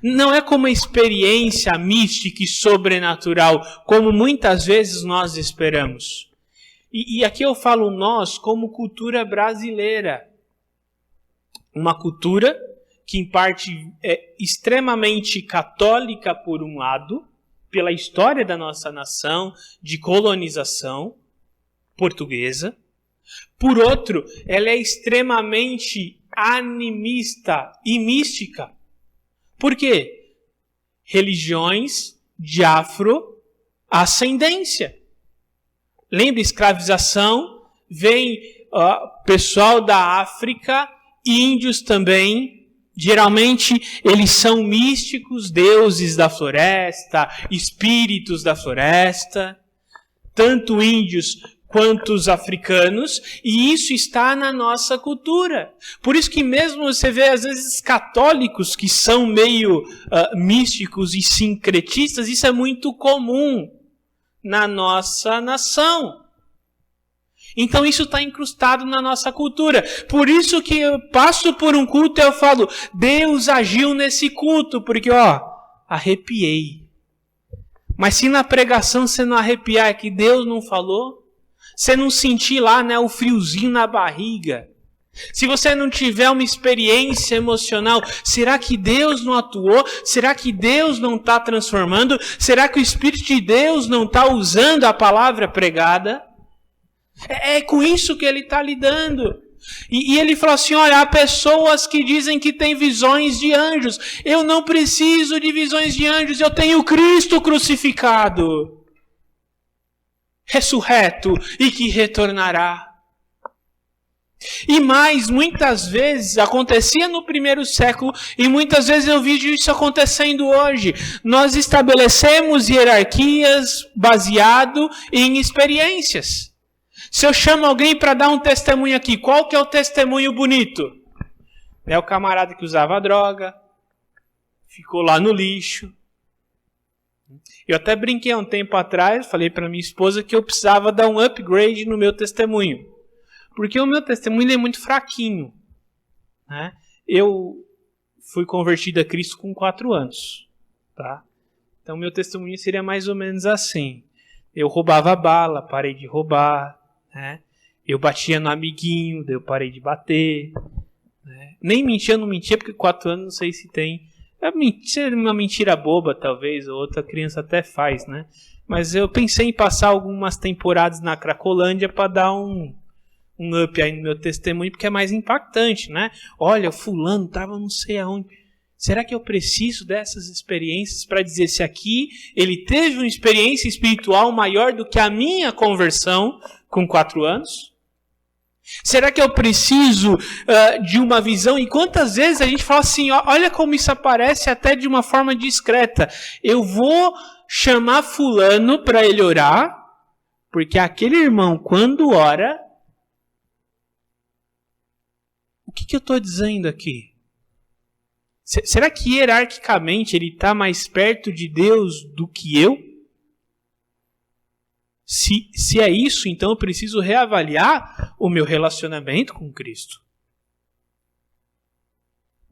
Não é como uma experiência mística e sobrenatural, como muitas vezes nós esperamos. E aqui eu falo nós como cultura brasileira. Uma cultura que em parte é extremamente católica por um lado, pela história da nossa nação, de colonização portuguesa. Por outro, ela é extremamente animista e mística. Por quê? Religiões de afro-ascendência. Lembra, escravização, vem pessoal da África, índios também, Geralmente eles são místicos, deuses da floresta, espíritos da floresta, tanto índios quanto os africanos, e isso está na nossa cultura. Por isso que mesmo você vê, às vezes, católicos que são meio místicos e sincretistas, isso é muito comum na nossa nação. Então isso está incrustado na nossa cultura. Por isso que eu passo por um culto e eu falo, Deus agiu nesse culto, porque arrepiei. Mas se na pregação você não arrepiar, é que Deus não falou? Você não sentir lá, o friozinho na barriga? Se você não tiver uma experiência emocional, será que Deus não atuou? Será que Deus não está transformando? Será que o Espírito de Deus não está usando a palavra pregada? É com isso que ele está lidando. E ele falou assim, olha, há pessoas que dizem que têm visões de anjos. Eu não preciso de visões de anjos, eu tenho Cristo crucificado, ressurreto e que retornará. E mais, muitas vezes, acontecia no primeiro século e muitas vezes eu vejo isso acontecendo hoje. Nós estabelecemos hierarquias baseado em experiências. Se eu chamo alguém para dar um testemunho aqui, qual que é o testemunho bonito? É o camarada que usava droga, ficou lá no lixo. Eu até brinquei há um tempo atrás, falei para minha esposa que eu precisava dar um upgrade no meu testemunho. Porque o meu testemunho é muito fraquinho. Né? Eu fui convertido a Cristo com 4 anos. Tá? Então meu testemunho seria mais ou menos assim. Eu roubava bala, parei de roubar. Né? Eu batia no amiguinho, daí eu parei de bater. Né? Nem mentia, eu não mentia, porque 4 anos não sei se tem... uma mentira boba, talvez, ou outra criança até faz, né? Mas eu pensei em passar algumas temporadas na Cracolândia para dar um up aí no meu testemunho, porque é mais impactante, né? Olha, o fulano estava não sei aonde. Será que eu preciso dessas experiências para dizer se aqui ele teve uma experiência espiritual maior do que a minha conversão com 4 anos? Será que eu preciso de uma visão? E quantas vezes a gente fala assim, olha como isso aparece até de uma forma discreta. Eu vou chamar fulano para ele orar, porque aquele irmão, quando ora, o que eu estou dizendo aqui? Será que hierarquicamente ele está mais perto de Deus do que eu? Se é isso, então eu preciso reavaliar o meu relacionamento com Cristo.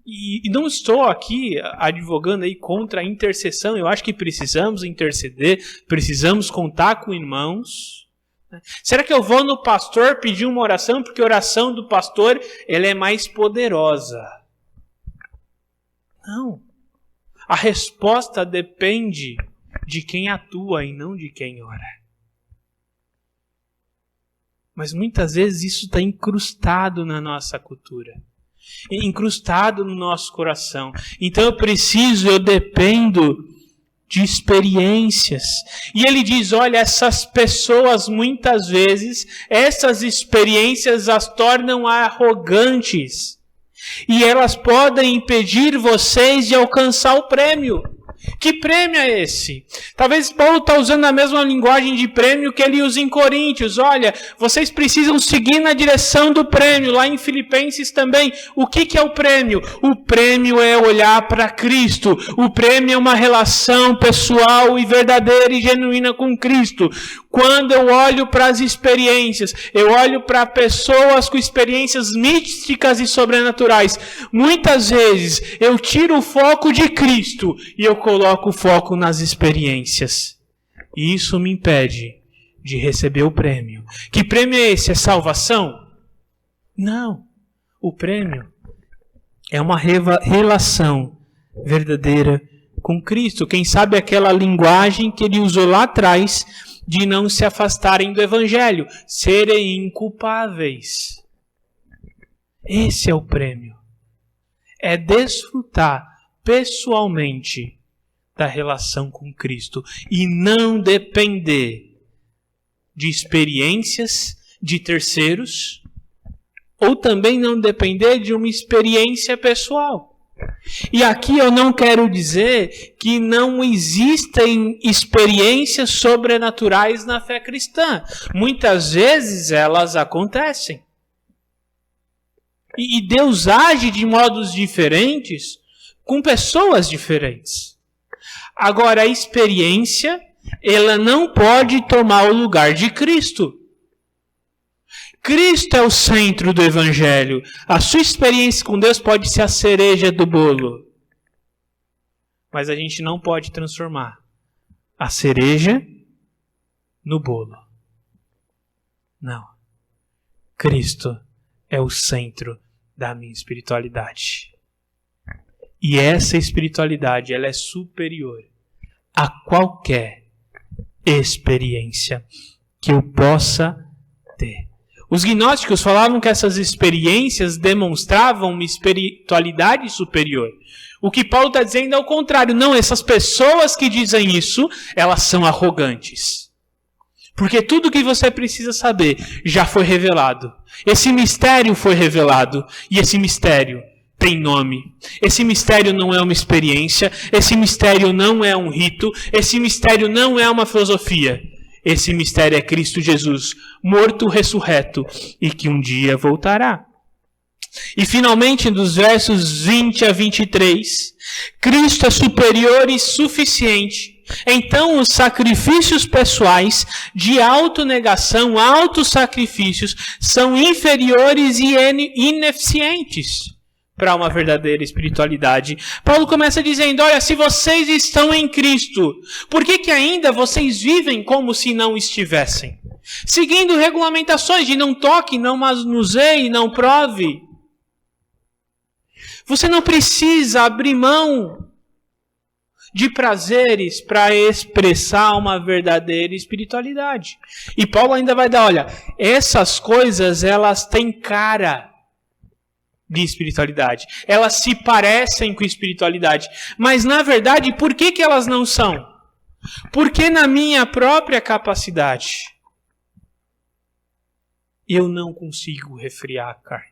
E não estou aqui advogando aí contra a intercessão. Eu acho que precisamos interceder, precisamos contar com irmãos. Será que eu vou no pastor pedir uma oração porque a oração do pastor ela é mais poderosa? Não. A resposta depende de quem atua e não de quem ora. Mas muitas vezes isso está incrustado na nossa cultura. Incrustado no nosso coração. Então eu dependo de experiências. E ele diz, olha, essas pessoas muitas vezes, essas experiências as tornam arrogantes. E elas podem impedir vocês de alcançar o prêmio. Que prêmio é esse? Talvez Paulo está usando a mesma linguagem de prêmio que ele usa em Coríntios. Olha, vocês precisam seguir na direção do prêmio. Lá em Filipenses também. O que é o prêmio? O prêmio é olhar para Cristo. O prêmio é uma relação pessoal e verdadeira e genuína com Cristo. Quando eu olho para as experiências, eu olho para pessoas com experiências místicas e sobrenaturais. Muitas vezes eu tiro o foco de Cristo e eu coloco o foco nas experiências. E isso me impede de receber o prêmio. Que prêmio é esse? É salvação? Não. O prêmio é uma relação verdadeira com Cristo. Quem sabe aquela linguagem que ele usou lá atrás de não se afastarem do Evangelho, serem inculpáveis. Esse é o prêmio. É desfrutar pessoalmente da relação com Cristo e não depender de experiências de terceiros ou também não depender de uma experiência pessoal. E aqui eu não quero dizer que não existem experiências sobrenaturais na fé cristã. Muitas vezes elas acontecem. E Deus age de modos diferentes com pessoas diferentes. Agora, a experiência, ela não pode tomar o lugar de Cristo. Cristo é o centro do Evangelho. A sua experiência com Deus pode ser a cereja do bolo. Mas a gente não pode transformar a cereja no bolo. Não. Cristo é o centro da minha espiritualidade. E essa espiritualidade, ela é superior a qualquer experiência que eu possa ter. Os gnósticos falavam que essas experiências demonstravam uma espiritualidade superior. O que Paulo está dizendo é o contrário. Não, essas pessoas que dizem isso, elas são arrogantes. Porque tudo que você precisa saber já foi revelado. Esse mistério foi revelado. E esse mistério tem nome. Esse mistério não é uma experiência. Esse mistério não é um rito. Esse mistério não é uma filosofia. Esse mistério é Cristo Jesus, morto, ressurreto, e que um dia voltará. E finalmente, dos versos 20 a 23, Cristo é superior e suficiente. Então, os sacrifícios pessoais de autonegação, autossacrifícios, são inferiores e ineficientes para uma verdadeira espiritualidade. Paulo começa dizendo, olha, se vocês estão em Cristo, por que ainda vocês vivem como se não estivessem? Seguindo regulamentações de não toque, não manuseie, não prove. Você não precisa abrir mão de prazeres para expressar uma verdadeira espiritualidade. E Paulo ainda vai dar, olha, essas coisas, elas têm cara de espiritualidade. Elas se parecem com espiritualidade. Mas, na verdade, por que elas não são? Porque na minha própria capacidade, eu não consigo refriar a carne.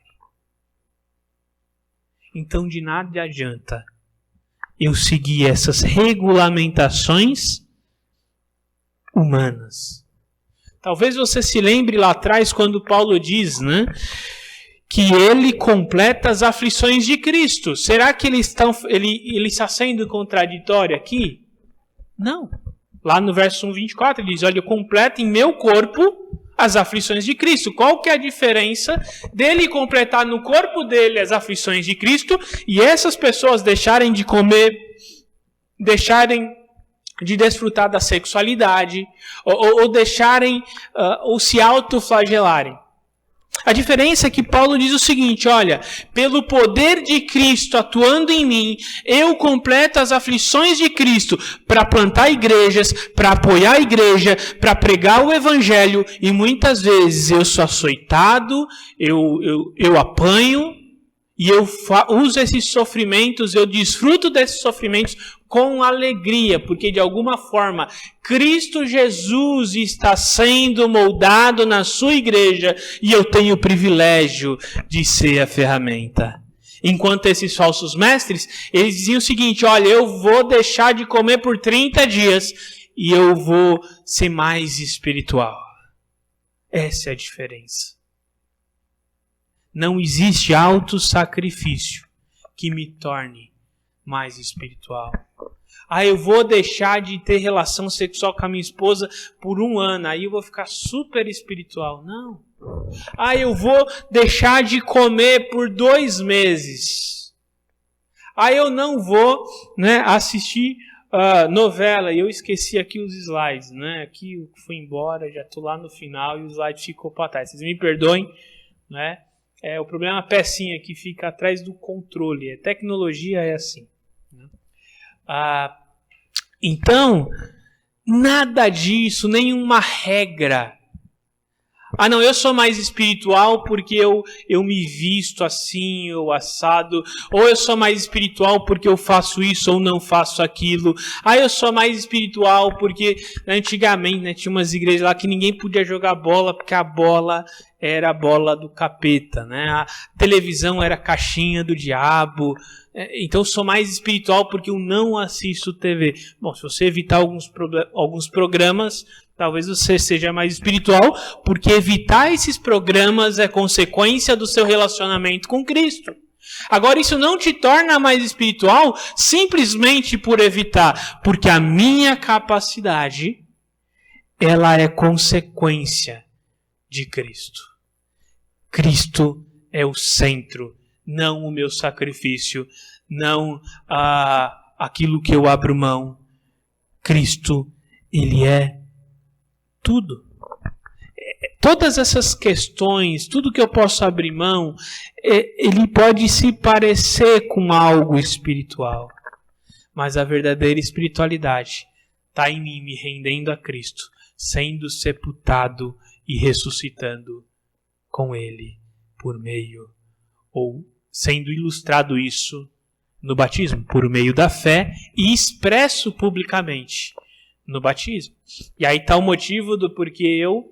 Então, de nada adianta eu seguir essas regulamentações humanas. Talvez você se lembre lá atrás quando Paulo diz, né, que ele completa as aflições de Cristo. Será que ele está sendo contraditório aqui? Não. Lá no verso 1:24 ele diz, olha, eu completo em meu corpo as aflições de Cristo. Qual que é a diferença dele completar no corpo dele as aflições de Cristo e essas pessoas deixarem de comer, deixarem de desfrutar da sexualidade, ou deixarem, ou se autoflagelarem? A diferença é que Paulo diz o seguinte, olha, pelo poder de Cristo atuando em mim, eu completo as aflições de Cristo para plantar igrejas, para apoiar a igreja, para pregar o evangelho, e muitas vezes eu sou açoitado, eu apanho, e eu uso esses sofrimentos, eu desfruto desses sofrimentos com alegria, porque de alguma forma Cristo Jesus está sendo moldado na sua igreja e eu tenho o privilégio de ser a ferramenta. Enquanto esses falsos mestres, eles diziam o seguinte, olha, eu vou deixar de comer por 30 dias e eu vou ser mais espiritual. Essa é a diferença. Não existe autossacrifício que me torne mais espiritual. Eu vou deixar de ter relação sexual com a minha esposa por 1 ano, aí eu vou ficar super espiritual. Não. Eu vou deixar de comer por 2 meses. Eu não vou, né, assistir novela, e eu esqueci aqui os slides, né? Aqui eu fui embora, já estou lá no final e o slide ficou para trás. Vocês me perdoem, né? O problema é a pecinha que fica atrás do controle. A tecnologia é assim. Né? Então, nada disso, nenhuma regra. Não, eu sou mais espiritual porque eu me visto assim ou assado. Ou eu sou mais espiritual porque eu faço isso ou não faço aquilo. Eu sou mais espiritual porque antigamente, né, tinha umas igrejas lá que ninguém podia jogar bola porque a bola era a bola do capeta, né? A televisão era a caixinha do diabo. Então eu sou mais espiritual porque eu não assisto TV. Bom, se você evitar alguns programas, talvez você seja mais espiritual, porque evitar esses programas é consequência do seu relacionamento com Cristo. Agora, isso não te torna mais espiritual simplesmente por evitar, porque a minha capacidade, ela é consequência de Cristo. Cristo é o centro, não o meu sacrifício, não aquilo que eu abro mão. Cristo, Ele é tudo. Todas essas questões, tudo que eu posso abrir mão, ele pode se parecer com algo espiritual. Mas a verdadeira espiritualidade está em mim, me rendendo a Cristo, sendo sepultado e ressuscitando com Ele por meio, ou sendo ilustrado isso no batismo, por meio da fé e expresso publicamente no batismo. E aí está o motivo do porquê eu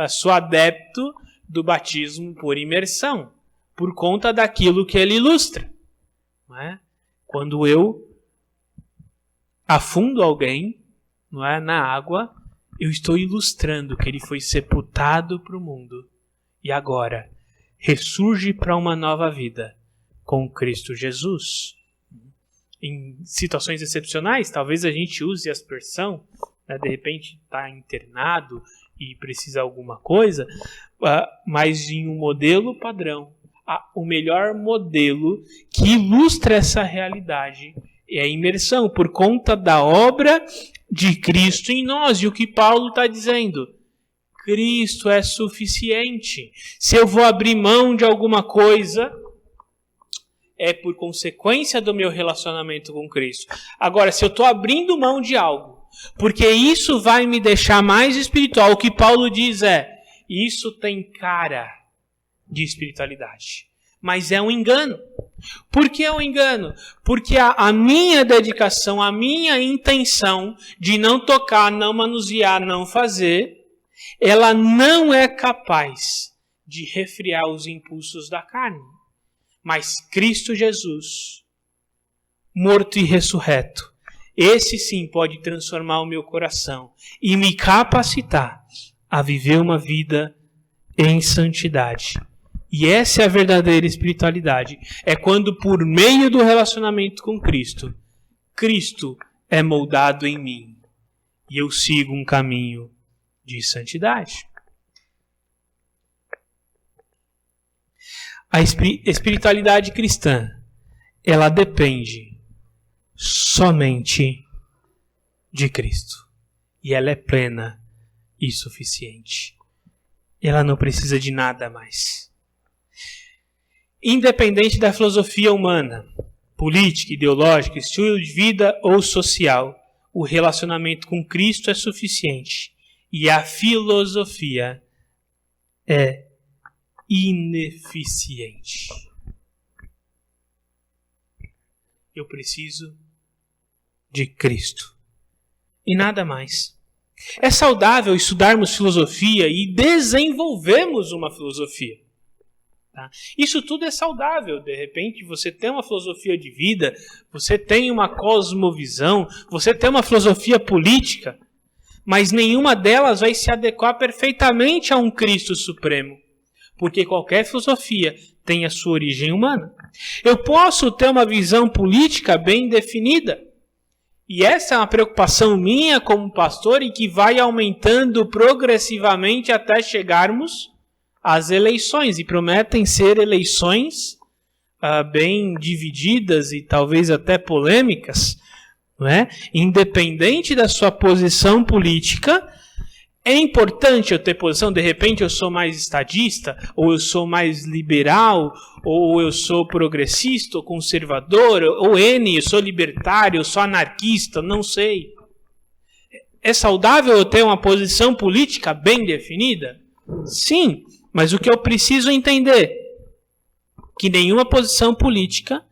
sou adepto do batismo por imersão, por conta daquilo que ele ilustra. Não é? Quando eu afundo alguém, não é, na água, eu estou ilustrando que ele foi sepultado para o mundo e agora ressurge para uma nova vida com Cristo Jesus. Em situações excepcionais, talvez a gente use a aspersão, né, de repente está internado e precisa alguma coisa, mas em um modelo padrão, o melhor modelo que ilustra essa realidade é a imersão, por conta da obra de Cristo em nós. E o que Paulo está dizendo? Cristo é suficiente. Se eu vou abrir mão de alguma coisa, é por consequência do meu relacionamento com Cristo. Agora, se eu estou abrindo mão de algo, porque isso vai me deixar mais espiritual, o que Paulo diz isso tem cara de espiritualidade. Mas é um engano. Por que é um engano? Porque a minha dedicação, a minha intenção de não tocar, não manusear, não fazer, ela não é capaz de refrear os impulsos da carne. Mas Cristo Jesus, morto e ressurreto, esse sim pode transformar o meu coração e me capacitar a viver uma vida em santidade. E essa é a verdadeira espiritualidade. É quando, por meio do relacionamento com Cristo, Cristo é moldado em mim e eu sigo um caminho de santidade. A espiritualidade cristã, ela depende somente de Cristo. E ela é plena e suficiente. Ela não precisa de nada mais. Independente da filosofia humana, política, ideológica, estilo de vida ou social, o relacionamento com Cristo é suficiente. E a filosofia é ineficiente. Eu preciso de Cristo e nada mais. É saudável estudarmos filosofia e desenvolvermos uma filosofia. Tá? Isso tudo é saudável. De repente você tem uma filosofia de vida, você tem uma cosmovisão, você tem uma filosofia política, mas nenhuma delas vai se adequar perfeitamente a um Cristo supremo. Porque qualquer filosofia tem a sua origem humana. Eu posso ter uma visão política bem definida. E essa é uma preocupação minha como pastor e que vai aumentando progressivamente até chegarmos às eleições. E prometem ser eleições bem divididas e talvez até polêmicas. Não é? Independente da sua posição política, é importante eu ter posição. De repente eu sou mais estadista, ou eu sou mais liberal, ou eu sou progressista, ou conservador, ou eu sou libertário, eu sou anarquista, não sei. É saudável eu ter uma posição política bem definida? Sim, mas o que eu preciso entender? Que nenhuma posição política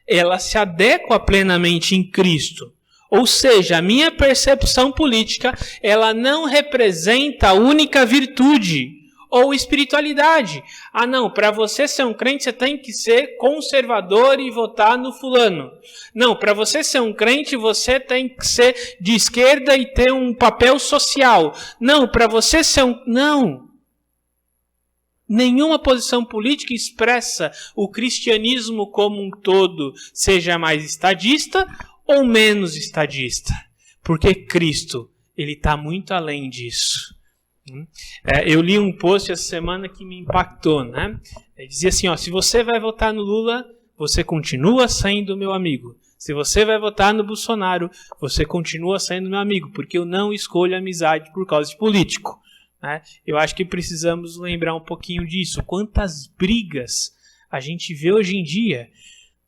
ela se adequa plenamente em Cristo. Ou seja, a minha percepção política, ela não representa a única virtude ou espiritualidade. Ah, não, para você ser um crente, você tem que ser conservador e votar no fulano. Não, para você ser um crente, você tem que ser de esquerda e ter um papel social. Não, para você ser um... Não. Nenhuma posição política expressa o cristianismo como um todo, seja mais estadista ou menos estadista. Porque Cristo, ele está muito além disso. Eu li um post essa semana que me impactou, né? Ele dizia assim, ó, se você vai votar no Lula, você continua sendo meu amigo. Se você vai votar no Bolsonaro, você continua sendo meu amigo, porque eu não escolho amizade por causa de político. Né? Eu acho que precisamos lembrar um pouquinho disso. Quantas brigas a gente vê hoje em dia,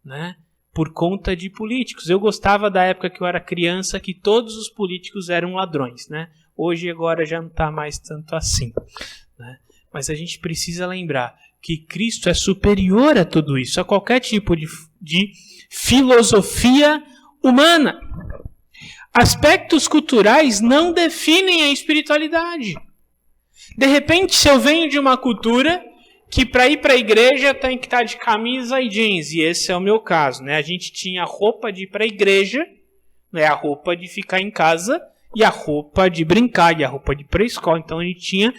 né? Por conta de políticos. Eu gostava da época que eu era criança, que todos os políticos eram ladrões, né? Hoje agora já não está mais tanto assim, né? Mas a gente precisa lembrar que Cristo é superior a tudo isso, a qualquer tipo de filosofia humana. Aspectos culturais não definem a espiritualidade. De repente, se eu venho de uma cultura que para ir para a igreja tem que estar de camisa e jeans, e esse é o meu caso, né? A gente tinha a roupa de ir para a igreja, né? A roupa de ficar em casa, e a roupa de brincar, e a roupa de ir para a escola. Então a gente tinha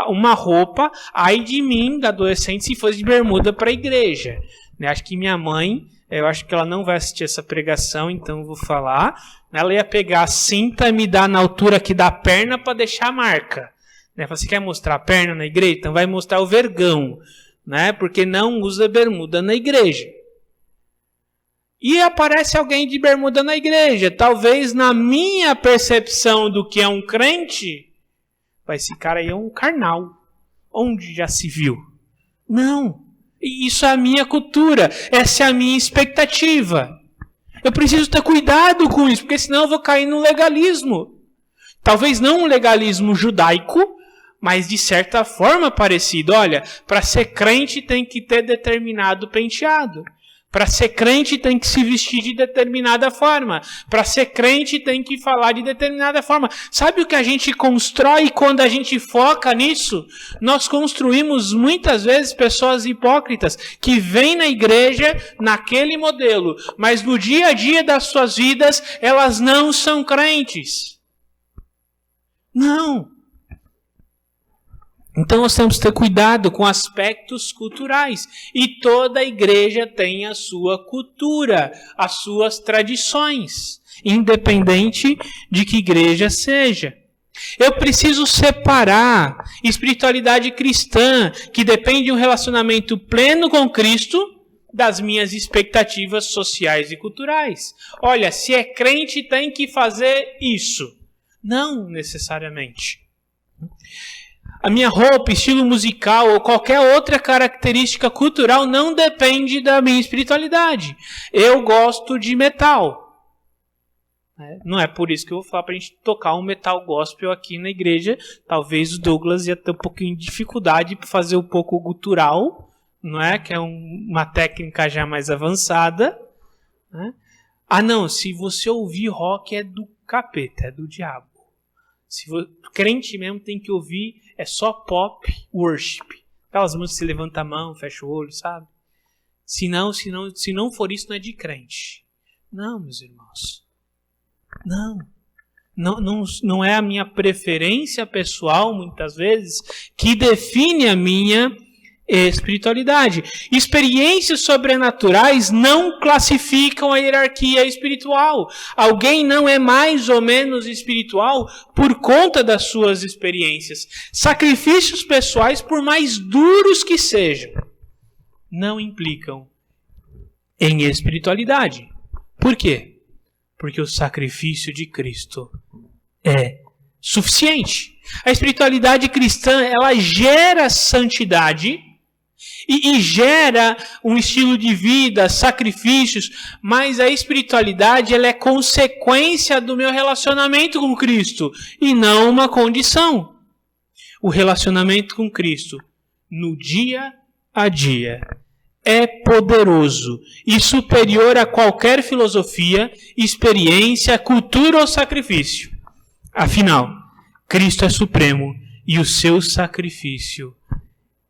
uma roupa, ai de mim, da adolescente, se fosse de bermuda para a igreja. Né? Acho que minha mãe, eu acho que ela não vai assistir essa pregação, então eu vou falar. Ela ia pegar a cinta e me dar na altura aqui da perna para deixar a marca. Né? Você quer mostrar a perna na igreja? Então vai mostrar o vergão, né? Porque não usa bermuda na igreja. E aparece alguém de bermuda na igreja. Talvez na minha percepção do que é um crente, esse cara aí é um carnal. Onde já se viu? Não. Isso é a minha cultura. Essa é a minha expectativa. Eu preciso ter cuidado com isso, porque senão eu vou cair no legalismo. Talvez não um legalismo judaico, mas de certa forma parecido. Olha, para ser crente tem que ter determinado penteado. Para ser crente tem que se vestir de determinada forma. Para ser crente tem que falar de determinada forma. Sabe o que a gente constrói quando a gente foca nisso? Nós construímos muitas vezes pessoas hipócritas que vêm na igreja naquele modelo, mas no dia a dia das suas vidas elas não são crentes. Não. Então nós temos que ter cuidado com aspectos culturais. E toda igreja tem a sua cultura, as suas tradições, independente de que igreja seja. Eu preciso separar espiritualidade cristã, que depende de um relacionamento pleno com Cristo, das minhas expectativas sociais e culturais. Olha, se é crente tem que fazer isso. Não necessariamente. A minha roupa, estilo musical ou qualquer outra característica cultural não depende da minha espiritualidade. Eu gosto de metal. Não é por isso que eu vou falar para a gente tocar um metal gospel aqui na igreja. Talvez o Douglas ia ter um pouquinho de dificuldade para fazer um pouco gutural, não é? Que é uma técnica já mais avançada. Né? Ah, não, se você ouvir rock é do capeta, é do diabo. Crente mesmo tem que ouvir, é só pop worship. Aquelas músicas que você levanta a mão, fecha o olho, sabe? Se não for isso, não é de crente. Não, meus irmãos. Não é a minha preferência pessoal, muitas vezes, que define a minha espiritualidade. Experiências sobrenaturais não classificam a hierarquia espiritual. Alguém não é mais ou menos espiritual por conta das suas experiências. Sacrifícios pessoais, por mais duros que sejam, não implicam em espiritualidade. Por quê? Porque o sacrifício de Cristo é suficiente. A espiritualidade cristã, ela gera santidade e gera um estilo de vida, sacrifícios, mas a espiritualidade ela é consequência do meu relacionamento com Cristo e não uma condição. O relacionamento com Cristo no dia a dia é poderoso e superior a qualquer filosofia, experiência, cultura ou sacrifício. Afinal, Cristo é supremo e o seu sacrifício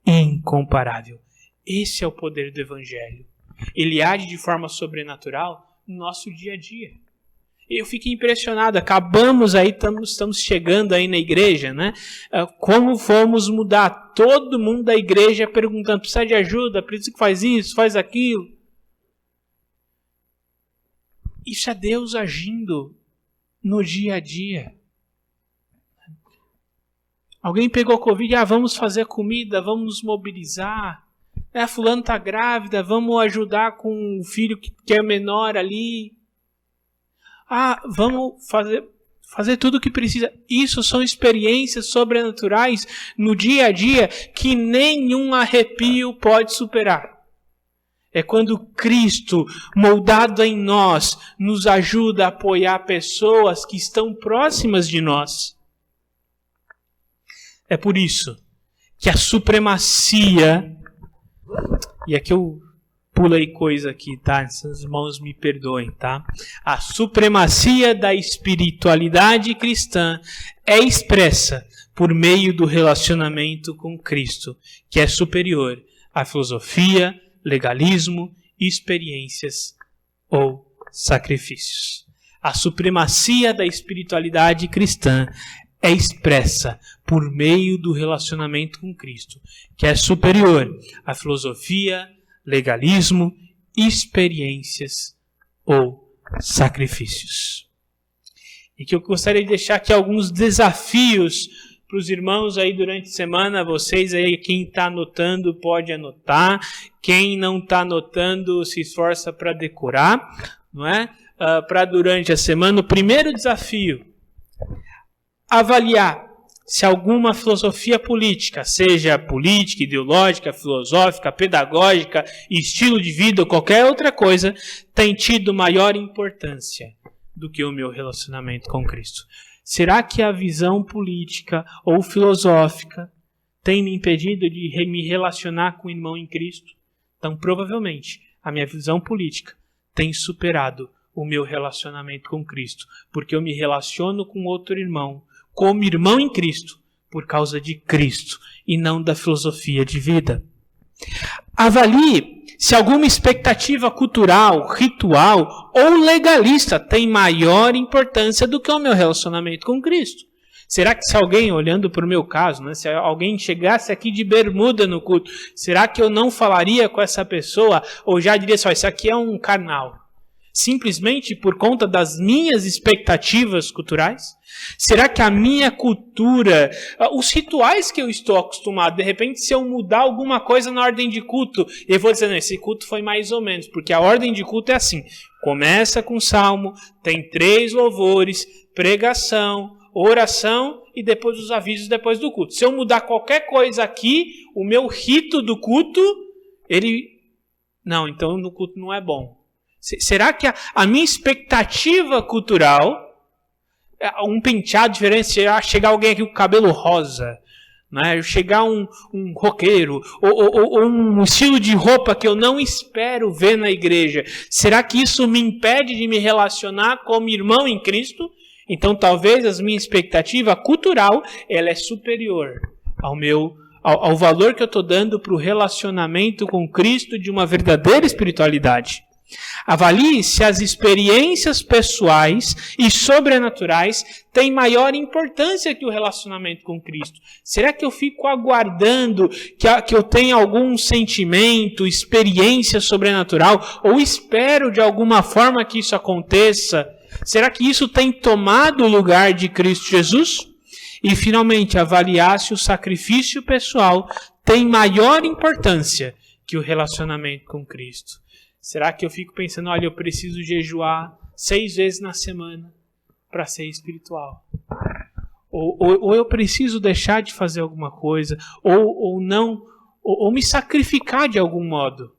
incomparável. Esse é o poder do Evangelho. Ele age de forma sobrenatural no nosso dia a dia. Eu fiquei impressionado, acabamos aí, estamos chegando aí na igreja, né? Como vamos mudar? Todo mundo da igreja perguntando, precisa de ajuda, precisa que faz isso, faz aquilo. Isso é Deus agindo no dia a dia. Alguém pegou Covid, vamos fazer comida, vamos nos mobilizar. Fulano está grávida, vamos ajudar com o filho que é menor ali. Vamos fazer tudo o que precisa. Isso são experiências sobrenaturais no dia a dia que nenhum arrepio pode superar. É quando Cristo, moldado em nós, nos ajuda a apoiar pessoas que estão próximas de nós. É por isso que a supremacia... E aqui eu pulei coisa aqui, tá? Essas irmãos me perdoem, tá? A supremacia da espiritualidade cristã é expressa por meio do relacionamento com Cristo, que é superior à filosofia, legalismo, experiências ou sacrifícios. A supremacia da espiritualidade cristã é expressa por meio do relacionamento com Cristo, que é superior à filosofia, legalismo, experiências ou sacrifícios. E que eu gostaria de deixar aqui alguns desafios para os irmãos aí durante a semana. Vocês aí, quem está anotando pode anotar, quem não está anotando se esforça para decorar, não é? Para durante a semana. O primeiro desafio: avaliar se alguma filosofia política, seja política, ideológica, filosófica, pedagógica, estilo de vida ou qualquer outra coisa, tem tido maior importância do que o meu relacionamento com Cristo. Será que a visão política ou filosófica tem me impedido de me relacionar com o irmão em Cristo? Então, provavelmente, a minha visão política tem superado o meu relacionamento com Cristo, porque eu me relaciono com outro irmão, como irmão em Cristo, por causa de Cristo, e não da filosofia de vida. Avalie se alguma expectativa cultural, ritual ou legalista tem maior importância do que o meu relacionamento com Cristo. Será que se alguém, olhando para o meu caso, né, se alguém chegasse aqui de bermuda no culto, será que eu não falaria com essa pessoa, ou já diria só, isso aqui é um carnal? Simplesmente por conta das minhas expectativas culturais? Será que a minha cultura, os rituais que eu estou acostumado, de repente se eu mudar alguma coisa na ordem de culto, eu vou dizer, não, esse culto foi mais ou menos, porque a ordem de culto é assim, começa com salmo, tem 3 louvores, pregação, oração e depois os avisos depois do culto. Se eu mudar qualquer coisa aqui, o meu rito do culto, não, então no culto não é bom. Será que a minha expectativa cultural, um penteado diferente, chegar alguém aqui com cabelo rosa, né? Chegar um roqueiro, ou um estilo de roupa que eu não espero ver na igreja, será que isso me impede de me relacionar como irmão em Cristo? Então talvez a minha expectativa cultural ela é superior ao valor que eu estou dando para o relacionamento com Cristo de uma verdadeira espiritualidade. Avalie se as experiências pessoais e sobrenaturais têm maior importância que o relacionamento com Cristo. Será que eu fico aguardando que eu tenha algum sentimento, experiência sobrenatural, ou espero de alguma forma que isso aconteça? Será que isso tem tomado o lugar de Cristo Jesus? E, finalmente, avaliar se o sacrifício pessoal tem maior importância que o relacionamento com Cristo. Será que eu fico pensando, olha, eu preciso jejuar 6 vezes na semana para ser espiritual? Ou eu preciso deixar de fazer alguma coisa, ou não, ou me sacrificar de algum modo.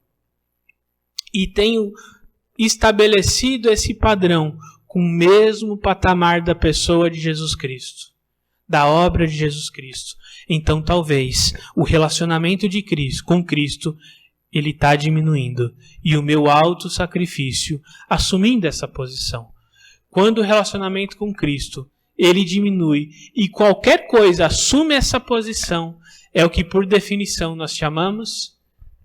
E tenho estabelecido esse padrão com o mesmo patamar da pessoa de Jesus Cristo, da obra de Jesus Cristo. Então, talvez, o relacionamento de Cristo com Cristo ele está diminuindo. E o meu autossacrifício assumindo essa posição. Quando o relacionamento com Cristo ele diminui. E qualquer coisa assume essa posição, é o que por definição nós chamamos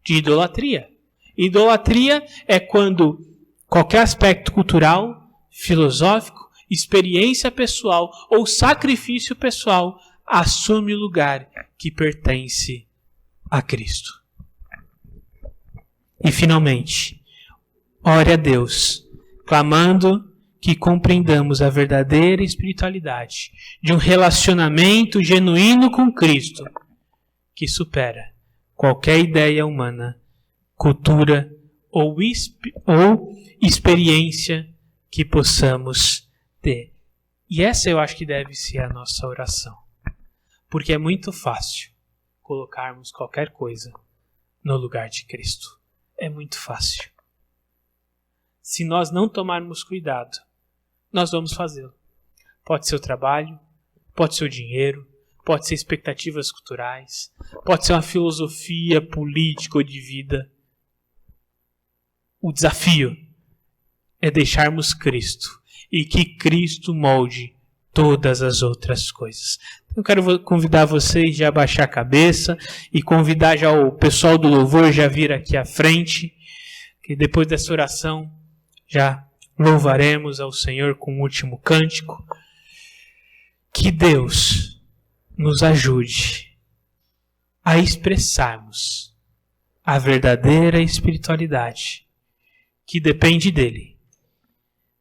de idolatria. Idolatria é quando qualquer aspecto cultural, filosófico, experiência pessoal ou sacrifício pessoal assume o lugar que pertence a Cristo. E finalmente, ore a Deus, clamando que compreendamos a verdadeira espiritualidade de um relacionamento genuíno com Cristo, que supera qualquer ideia humana, cultura ou experiência que possamos ter. E essa eu acho que deve ser a nossa oração. Porque é muito fácil colocarmos qualquer coisa no lugar de Cristo. É muito fácil. Se nós não tomarmos cuidado, nós vamos fazê-lo. Pode ser o trabalho, pode ser o dinheiro, pode ser expectativas culturais, pode ser uma filosofia política ou de vida. O desafio é deixarmos Cristo e que Cristo molde todas as outras coisas. Eu quero convidar vocês já a baixar a cabeça e convidar já o pessoal do louvor já vir aqui à frente, que depois dessa oração já louvaremos ao Senhor com o último cântico. Que Deus nos ajude a expressarmos a verdadeira espiritualidade que depende dele.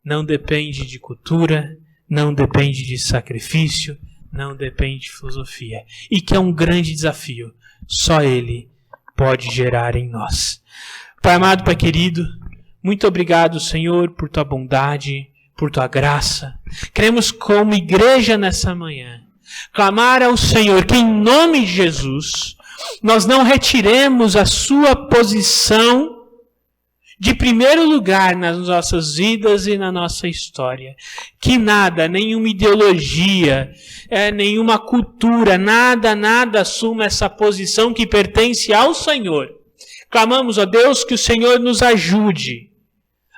Não depende de cultura, não depende de sacrifício, não depende de filosofia. E que é um grande desafio. Só ele pode gerar em nós. Pai amado, Pai querido, muito obrigado, Senhor, por tua bondade, por tua graça. Queremos, como igreja nessa manhã, clamar ao Senhor que, em nome de Jesus, nós não retiremos a sua posição de primeiro lugar nas nossas vidas e na nossa história. Que nada, nenhuma ideologia, nenhuma cultura, nada assuma essa posição que pertence ao Senhor. Clamamos a Deus que o Senhor nos ajude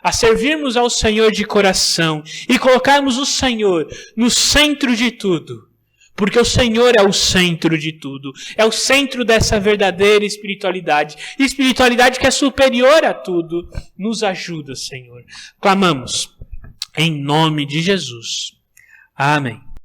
a servirmos ao Senhor de coração e colocarmos o Senhor no centro de tudo. Porque o Senhor é o centro de tudo. É o centro dessa verdadeira espiritualidade. Espiritualidade que é superior a tudo. Nos ajuda, Senhor. Clamamos em nome de Jesus. Amém.